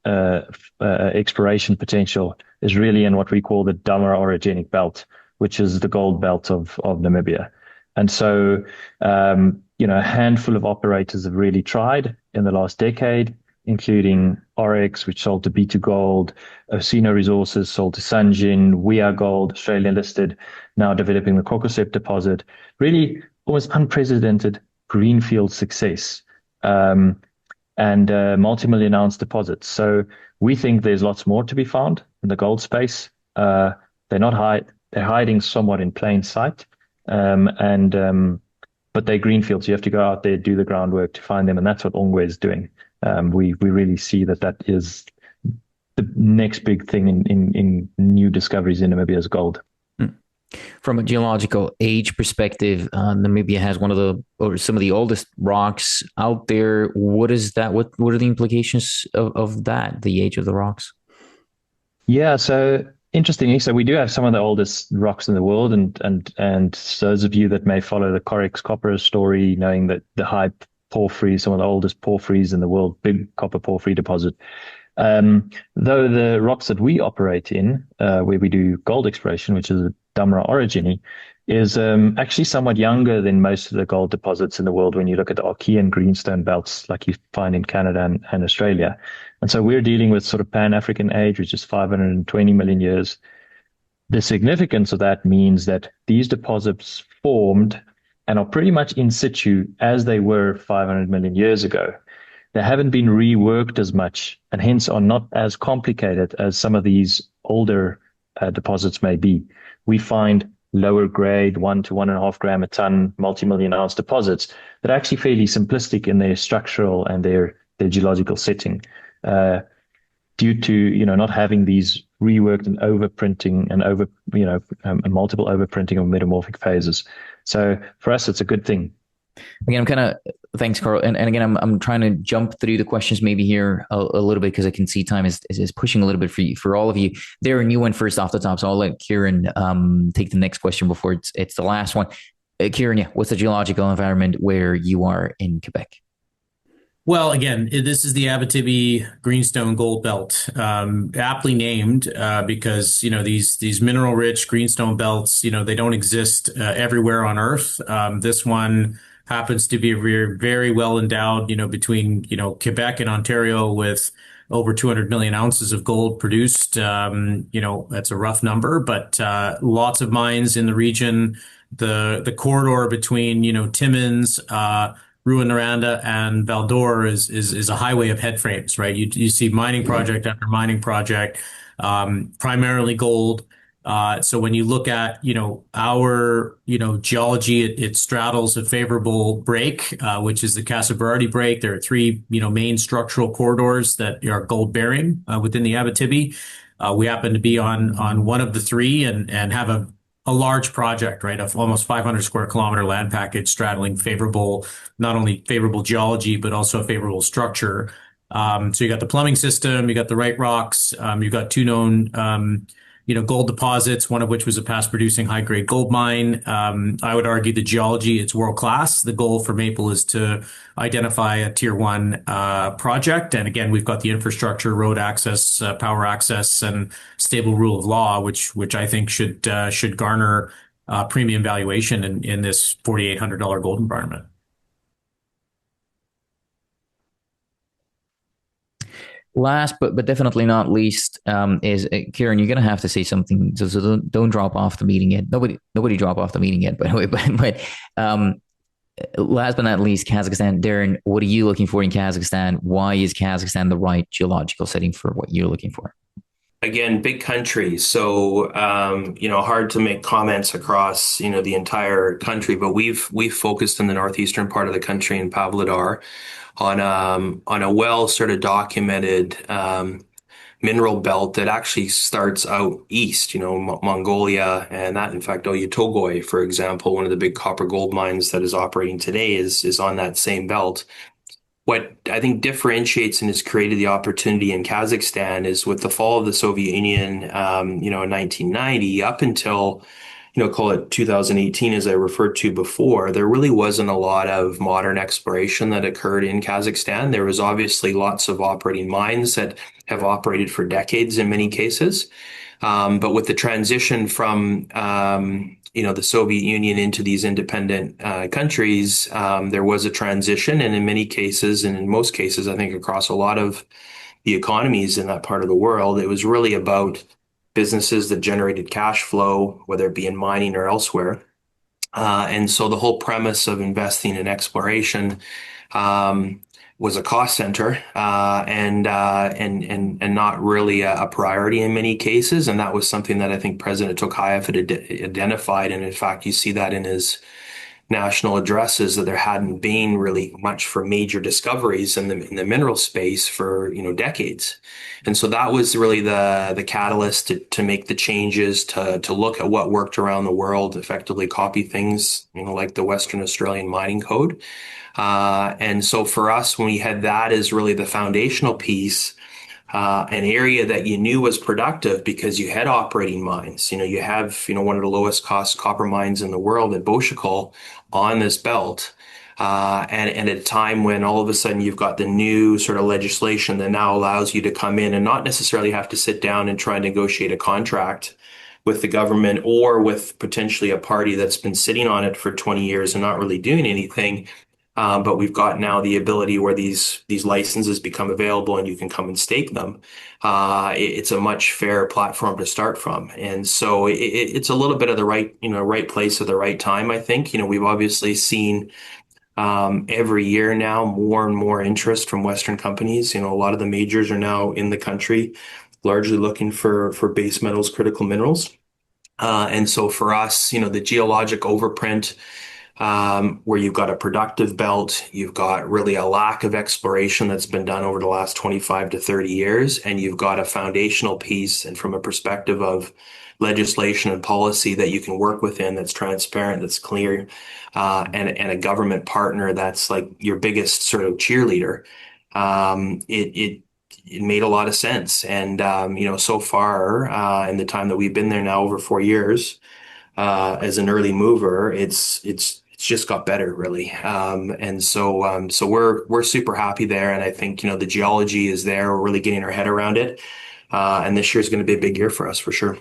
Speaker 3: exploration potential is really in what we call the Damara orogenic belt, which is the gold belt of Namibia. And so, a handful of operators have really tried in the last decade, including Oryx, which sold to B2Gold, Osino Resources sold to Sanjin, We Are Gold, Australian listed, now developing the Kokosep deposit. Really almost unprecedented greenfield success and multi-million ounce deposits. So we think there's lots more to be found in the gold space. They're hiding somewhat in plain sight, but they're greenfields. You have to go out there, do the groundwork to find them, and that's what Ongwe is doing. We really see that is the next big thing in new discoveries in Namibia is gold.
Speaker 1: From a geological age perspective, Namibia has some of the oldest rocks out there. What is that? What are the implications of that? The age of the rocks?
Speaker 3: Yeah, so interestingly, so we do have some of the oldest rocks in the world, and those of you that may follow the Corex copper story, knowing that the high porphyry, some of the oldest porphyries in the world, big copper porphyry deposit. Though the rocks that we operate in, where we do gold exploration, which is a Damara orogeny, is actually somewhat younger than most of the gold deposits in the world when you look at the Archean greenstone belts like you find in Canada and Australia. And so we're dealing with sort of Pan-African age, which is 520 million years. The significance of that means that these deposits formed and are pretty much in situ as they were 500 million years ago. They haven't been reworked as much and hence are not as complicated as some of these older deposits may be. We find lower grade 1 to 1.5 gram a ton multi-million ounce deposits that are actually fairly simplistic in their structural and their geological setting, due to not having these reworked and overprinting and multiple overprinting of metamorphic phases. So for us, it's a good thing.
Speaker 1: Again, thanks, Carl. And again, I'm trying to jump through the questions maybe here a little bit because I can see time is pushing a little bit for all of you. Darren, you went first off the top, so I'll let Kieran take the next question before it's the last one. Kieran, what's the geological environment where you are in Quebec?
Speaker 5: Well, again, this is the Abitibi Greenstone Gold Belt, aptly named because these mineral-rich greenstone belts, they don't exist everywhere on Earth. This one happens to be very well endowed, between Quebec and Ontario with over 200 million ounces of gold produced. That's a rough number, but lots of mines in the region. The corridor between, Timmins, Rouyn-Noranda and Val-d'Or is a highway of headframes, right? You see mining project after mining project, primarily gold. So when you look at, our, geology, it straddles a favorable break, which is the Casa Berardi break. There are three, main structural corridors that are gold bearing within the Abitibi. We happen to be on one of the three and have a large project, right, of almost 500 square kilometer land package straddling favorable, not only favorable geology, but also a favorable structure. So you got the plumbing system, you got the right rocks, you got two known, gold deposits, one of which was a past producing high grade gold mine. I would argue the geology, it's world class. The goal for Maple is to identify a tier one project. And again, we've got the infrastructure, road access, power access, and stable rule of law, which I think should garner premium valuation in this $4,800 gold environment.
Speaker 1: Last but definitely not least, is Kieran. You're gonna have to say something, so don't drop off the meeting yet. Nobody drop off the meeting yet. By the way, but last but not least, Kazakhstan. Darren, what are you looking for in Kazakhstan? Why is Kazakhstan the right geological setting for what you're looking for?
Speaker 2: Again, big country, so hard to make comments across the entire country. But we've focused in the northeastern part of the country in Pavlodar on a well sort of documented mineral belt that actually starts out east, Mongolia, and that, in fact, Oyu Tolgoi, for example, one of the big copper gold mines that is operating today is on that same belt. What I think differentiates and has created the opportunity in Kazakhstan is with the fall of the Soviet Union, in 1990, up until, call it 2018, as I referred to before, there really wasn't a lot of modern exploration that occurred in Kazakhstan. There was obviously lots of operating mines that have operated for decades in many cases. But with the transition from, the Soviet Union into these independent countries, there was a transition. And in many cases, and in most cases, I think across a lot of the economies in that part of the world, it was really about businesses that generated cash flow, whether it be in mining or elsewhere. And so the whole premise of investing in exploration was a cost center and not really a priority in many cases. And that was something that I think President Tokayev had identified. And in fact, you see that in his national addresses, that there hadn't been really much for major discoveries in the mineral space for decades. And so that was really the catalyst to make the changes, to look at what worked around the world, effectively copy things like the Western Australian Mining Code. And so for us, when we had that as really the foundational piece, an area that you knew was productive because you had operating mines. You have one of the lowest cost copper mines in the world at Boshakal on this belt. And at a time when all of a sudden you've got the new sort of legislation that now allows you to come in and not necessarily have to sit down and try and negotiate a contract with the government or with potentially a party that's been sitting on it for 20 years and not really doing anything. But we've got now the ability where these licenses become available and you can come and stake them. It's a much fairer platform to start from. And so it's a little bit of the right place at the right time, I think. We've obviously seen every year now more and more interest from Western companies. A lot of the majors are now in the country, largely looking for base metals, critical minerals. And so for us, the geologic overprint, where you've got a productive belt, you've got really a lack of exploration that's been done over the last 25 to 30 years, and you've got a foundational piece, and from a perspective of legislation and policy that you can work within, that's transparent, that's clear, and a government partner that's like your biggest sort of cheerleader. It made a lot of sense. And, so far, in the time that we've been there now over 4 years, as an early mover, it's just got better, really. And so we're super happy there. And I think, the geology is there. We're really getting our head around it. And this year is going to be a big year for us for sure.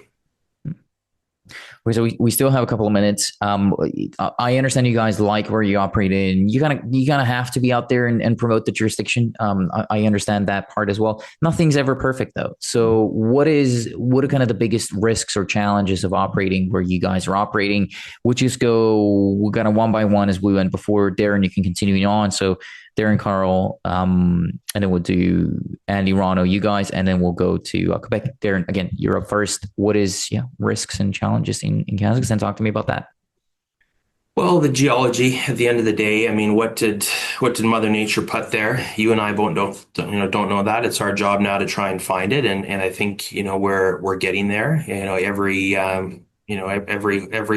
Speaker 1: Okay, so we still have a couple of minutes. I understand you guys like where you operate in. You kind of have to be out there and promote the jurisdiction. I understand that part as well. Nothing's ever perfect though. So what are kind of the biggest risks or challenges of operating where you guys are operating? We'll just go kind of one by one as we went before. Darren, you can continue on. So Darren, Carl, and then we'll do Andy, Rano, you guys, and then we'll go to Quebec. Darren, again, you're up first. What is risks and challenges in Kazakhstan? Talk to me about that.
Speaker 2: Well, the geology at the end of the day, I mean, what did Mother Nature put there? You and I both don't know that. It's our job now to try and find it, and I think we're getting there. Every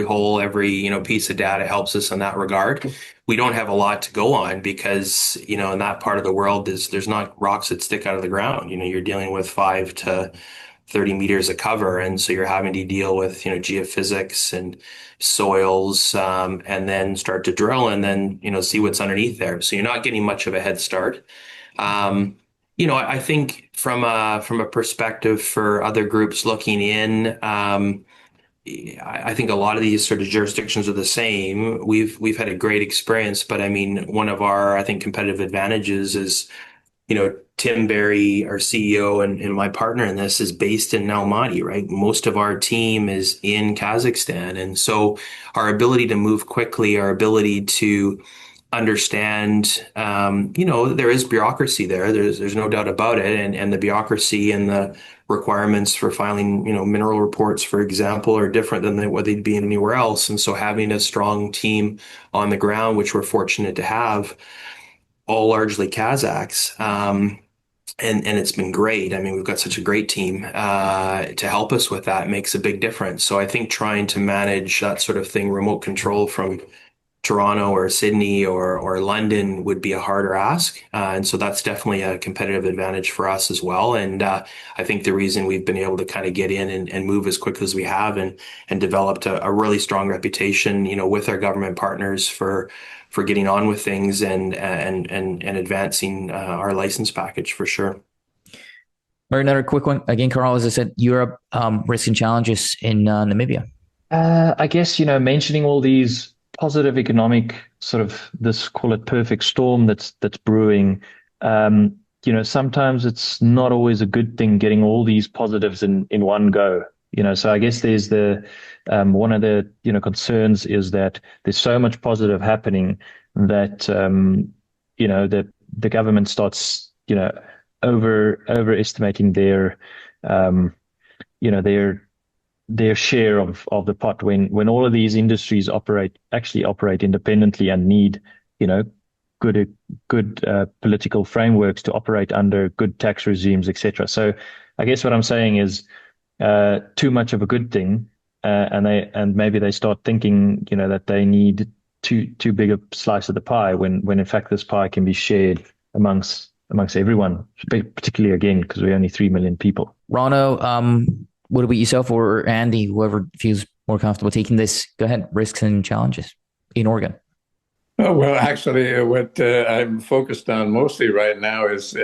Speaker 2: hole, every piece of data helps us in that regard. We don't have a lot to go on because in that part of the world there's not rocks that stick out of the ground. You're dealing with 5 to 30 meters of cover, and so you're having to deal with geophysics and soils, and then start to drill and then see what's underneath there. So you're not getting much of a head start. I think from a perspective for other groups looking in. I think a lot of these sort of jurisdictions are the same. We've had a great experience, but I mean, one of our, I think, competitive advantages is, Tim Berry, our CEO and my partner in this, is based in Almaty, right? Most of our team is in Kazakhstan. And so our ability to move quickly, our ability to understand, there is bureaucracy there. There's no doubt about it. And the bureaucracy and the requirements for filing, mineral reports, for example, are different than what they'd be anywhere else. And so having a strong team on the ground, which we're fortunate to have, all largely Kazakhs, and it's been great. I mean, we've got such a great team to help us with that. It makes a big difference. So I think trying to manage that sort of thing, remote control from Toronto or Sydney or London, would be a harder ask. And so that's definitely a competitive advantage for us as well. And I think the reason we've been able to kind of get in and move as quick as we have and developed a really strong reputation, with our government partners for getting on with things and advancing our license package for sure.
Speaker 1: Or another quick one. Again, Carl, as I said, Europe, risks and challenges in Namibia.
Speaker 3: I guess, mentioning all these positive economic sort of, this, call it perfect storm that's brewing. Sometimes it's not always a good thing getting all these positives in one go. So I guess there's one of the concerns is that there's so much positive happening that that the government starts overestimating their their share of the pot when all of these industries actually operate independently and need good political frameworks to operate under, good tax regimes, etc. So I guess what I'm saying is too much of a good thing, and maybe they start thinking that they need too big a slice of the pie when in fact this pie can be shared amongst everyone, particularly again because we're only 3 million people.
Speaker 1: Rano, what about yourself or Andy, whoever feels more comfortable taking this? Go ahead. Risks and challenges in Oregon.
Speaker 6: Oh, well, actually, what I'm focused on mostly right now is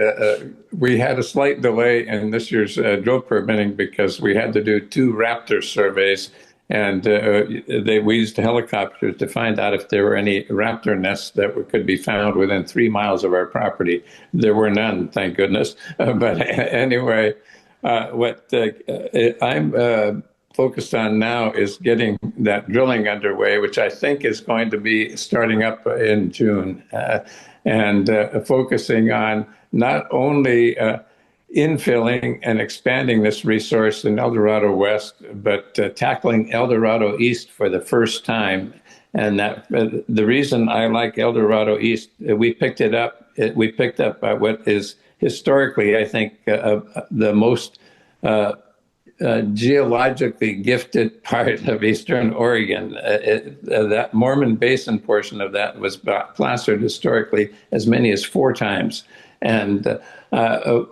Speaker 6: we had a slight delay in this year's drill permitting because we had to do 2 raptor surveys, and we used helicopters to find out if there were any raptor nests that could be found within 3 miles of our property. There were none, thank goodness. But anyway, what I'm focused on now is getting that drilling underway, which I think is going to be starting up in June, and focusing on not only infilling and expanding this resource in El Dorado West, but tackling El Dorado East for the first time. And that the reason I like El Dorado East, we picked up what is historically, I think, the most geologically gifted part of Eastern Oregon. That Mormon Basin portion of that was plastered historically as many as 4 times. And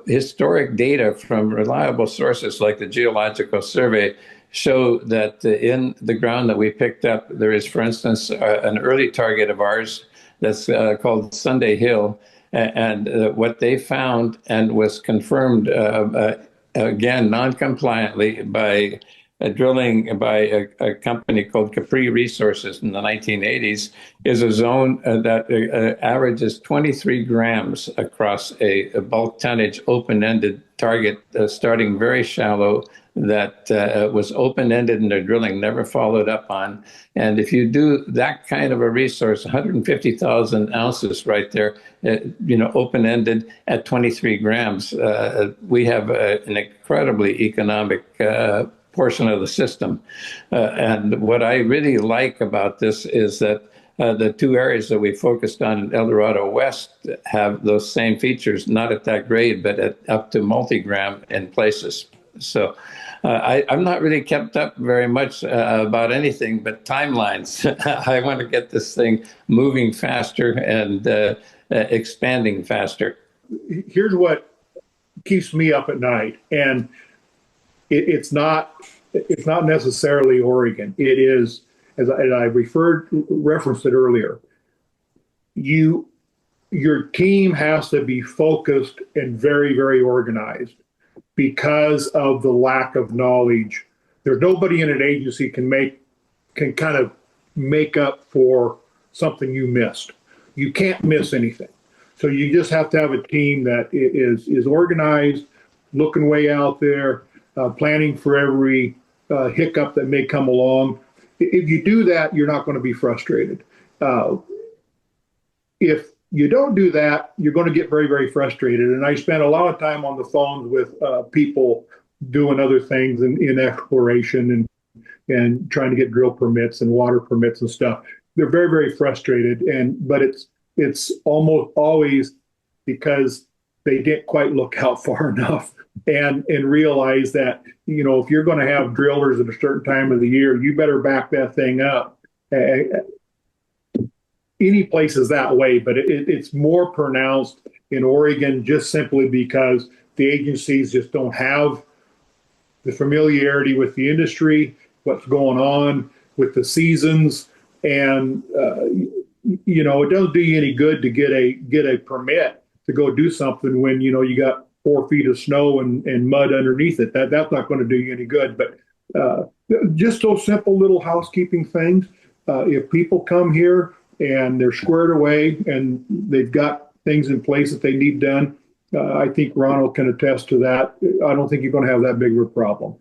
Speaker 6: historic data from reliable sources like the Geological Survey show that in the ground that we picked up, there is, for instance, an early target of ours that's called Sunday Hill. And what they found and was confirmed again, non-compliantly by drilling by a company called Capri Resources in the 1980s is a zone that averages 23 grams across a bulk tonnage open-ended target, starting very shallow, that was open-ended in their drilling, never followed up on. And if you do that kind of a resource, 150,000 ounces right there, open-ended at 23 grams, we have an incredibly economic portion of the system. And what I really like about this is that the two areas that we focused on in El Dorado West have those same features, not at that grade, but up to multi-gram in places. So I'm not really kept up very much about anything but timelines. I want to get this thing moving faster and expanding faster.
Speaker 4: Here's what keeps me up at night, and it's not necessarily Oregon. It is, as I referenced it earlier. Your team has to be focused and very, very organized because of the lack of knowledge. There's nobody in an agency can kind of make up for something you missed. You can't miss anything. So you just have to have a team that is organized, looking way out there, planning for every hiccup that may come along. If you do that, you're not going to be frustrated. If you don't do that, you're going to get very, very frustrated. And I spent a lot of time on the phones with people doing other things in exploration and trying to get drill permits and water permits and stuff. They're very, very frustrated. But it's almost always because they didn't quite look out far enough and realize that, if you're going to have drillers at a certain time of the year, you better back that thing up. Any place is that way, but it's more pronounced in Oregon just simply because the agencies just don't have the familiarity with the industry, what's going on with the seasons, and it doesn't do you any good to get a permit to go do something when you got 4 feet of snow and mud underneath it. That's not going to do you any good. But just those simple little housekeeping things. If people come here and they're squared away and they've got things in place that they need done, I think Ronald can attest to that. I don't think you're going to have that big of a problem.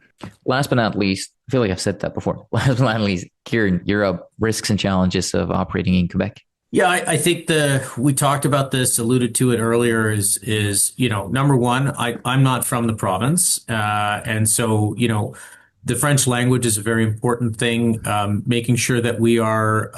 Speaker 1: Last but not least, I feel like I've said that before. Last but not least, Kieran, you're up. Risks and challenges of operating in Quebec.
Speaker 5: Yeah, I think we talked about this, alluded to it earlier, is number one, I'm not from the province. And so, the French language is a very important thing, making sure that we are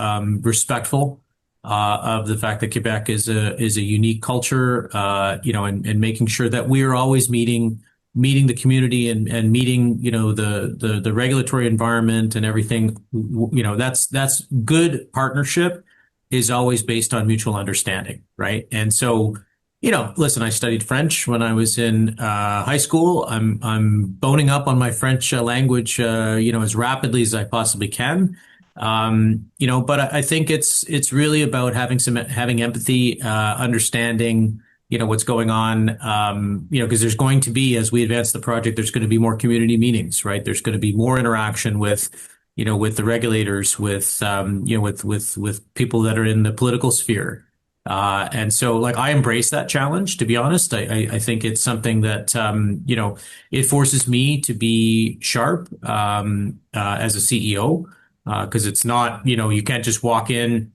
Speaker 5: respectful of the fact that Quebec is a unique culture, and making sure that we are always meeting the community and meeting, the regulatory environment and everything. That's good partnership is always based on mutual understanding, right? And so, listen, I studied French when I was in high school. I'm boning up on my French language, as rapidly as I possibly can. But I think it's really about having empathy, understanding, what's going on, because there's going to be, as we advance the project, there's going to be more community meetings, right? There's going to be more interaction with the regulators, with people that are in the political sphere. And so I embrace that challenge, to be honest. I think it's something that, it forces me to be sharp, as a CEO, because it's not, you can't just walk in,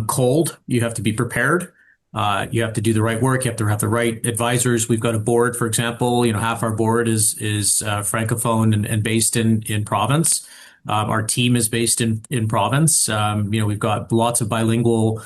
Speaker 5: cold. You have to be prepared. You have to do the right work. You have to have the right advisors. We've got a board, for example, half our board is Francophone and based in province. Our team is based in province. We've got lots of bilingual,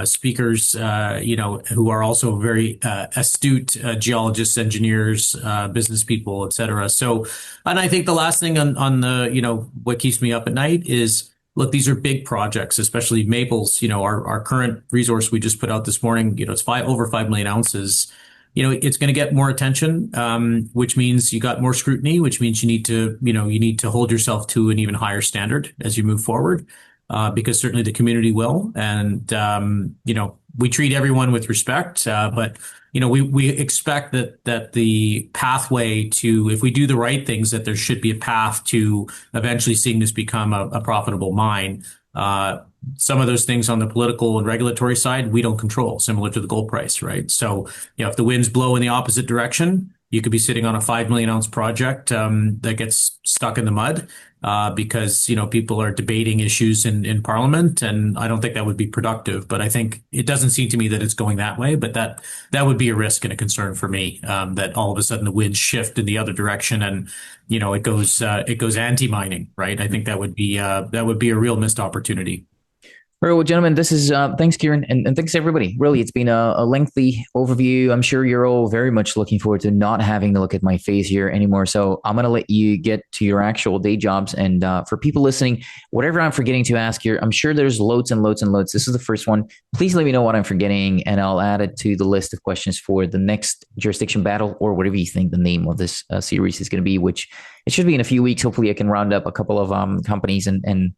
Speaker 5: speakers, who are also very astute geologists, engineers, business people, et cetera. So, and I think the last thing on the, what keeps me up at night is, look, these are big projects, especially Maples. Our current resource we just put out this morning, it's over 5 million ounces. It's going to get more attention, which means you got more scrutiny, which means you need to hold yourself to an even higher standard as you move forward, because certainly the community will. And, we treat everyone with respect, but we expect that the pathway to, if we do the right things, that there should be a path to eventually seeing this become a profitable mine. Some of those things on the political and regulatory side, we don't control, similar to the gold price, right? So, if the winds blow in the opposite direction, you could be sitting on a 5 million ounce project that gets stuck in the mud because people are debating issues in Parliament, and I don't think that would be productive. But I think it doesn't seem to me that it's going that way. But that would be a risk and a concern for me, that all of a sudden the winds shift in the other direction, and it goes anti-mining, right? I think that would be a real missed opportunity.
Speaker 1: All right, well, gentlemen, this is thanks, Kieran, and thanks everybody. Really, it's been a lengthy overview. I'm sure you're all very much looking forward to not having to look at my face here anymore. So I'm going to let you get to your actual day jobs. And for people listening, whatever I'm forgetting to ask here, I'm sure there's loads and loads and loads. This is the first one. Please let me know what I'm forgetting, and I'll add it to the list of questions for the next jurisdiction battle, or whatever you think the name of this series is going to be, which it should be in a few weeks. Hopefully, I can round up a couple of companies and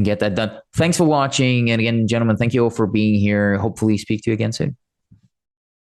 Speaker 1: get that done. Thanks for watching. And again, gentlemen, thank you all for being here. Hopefully speak to you again soon.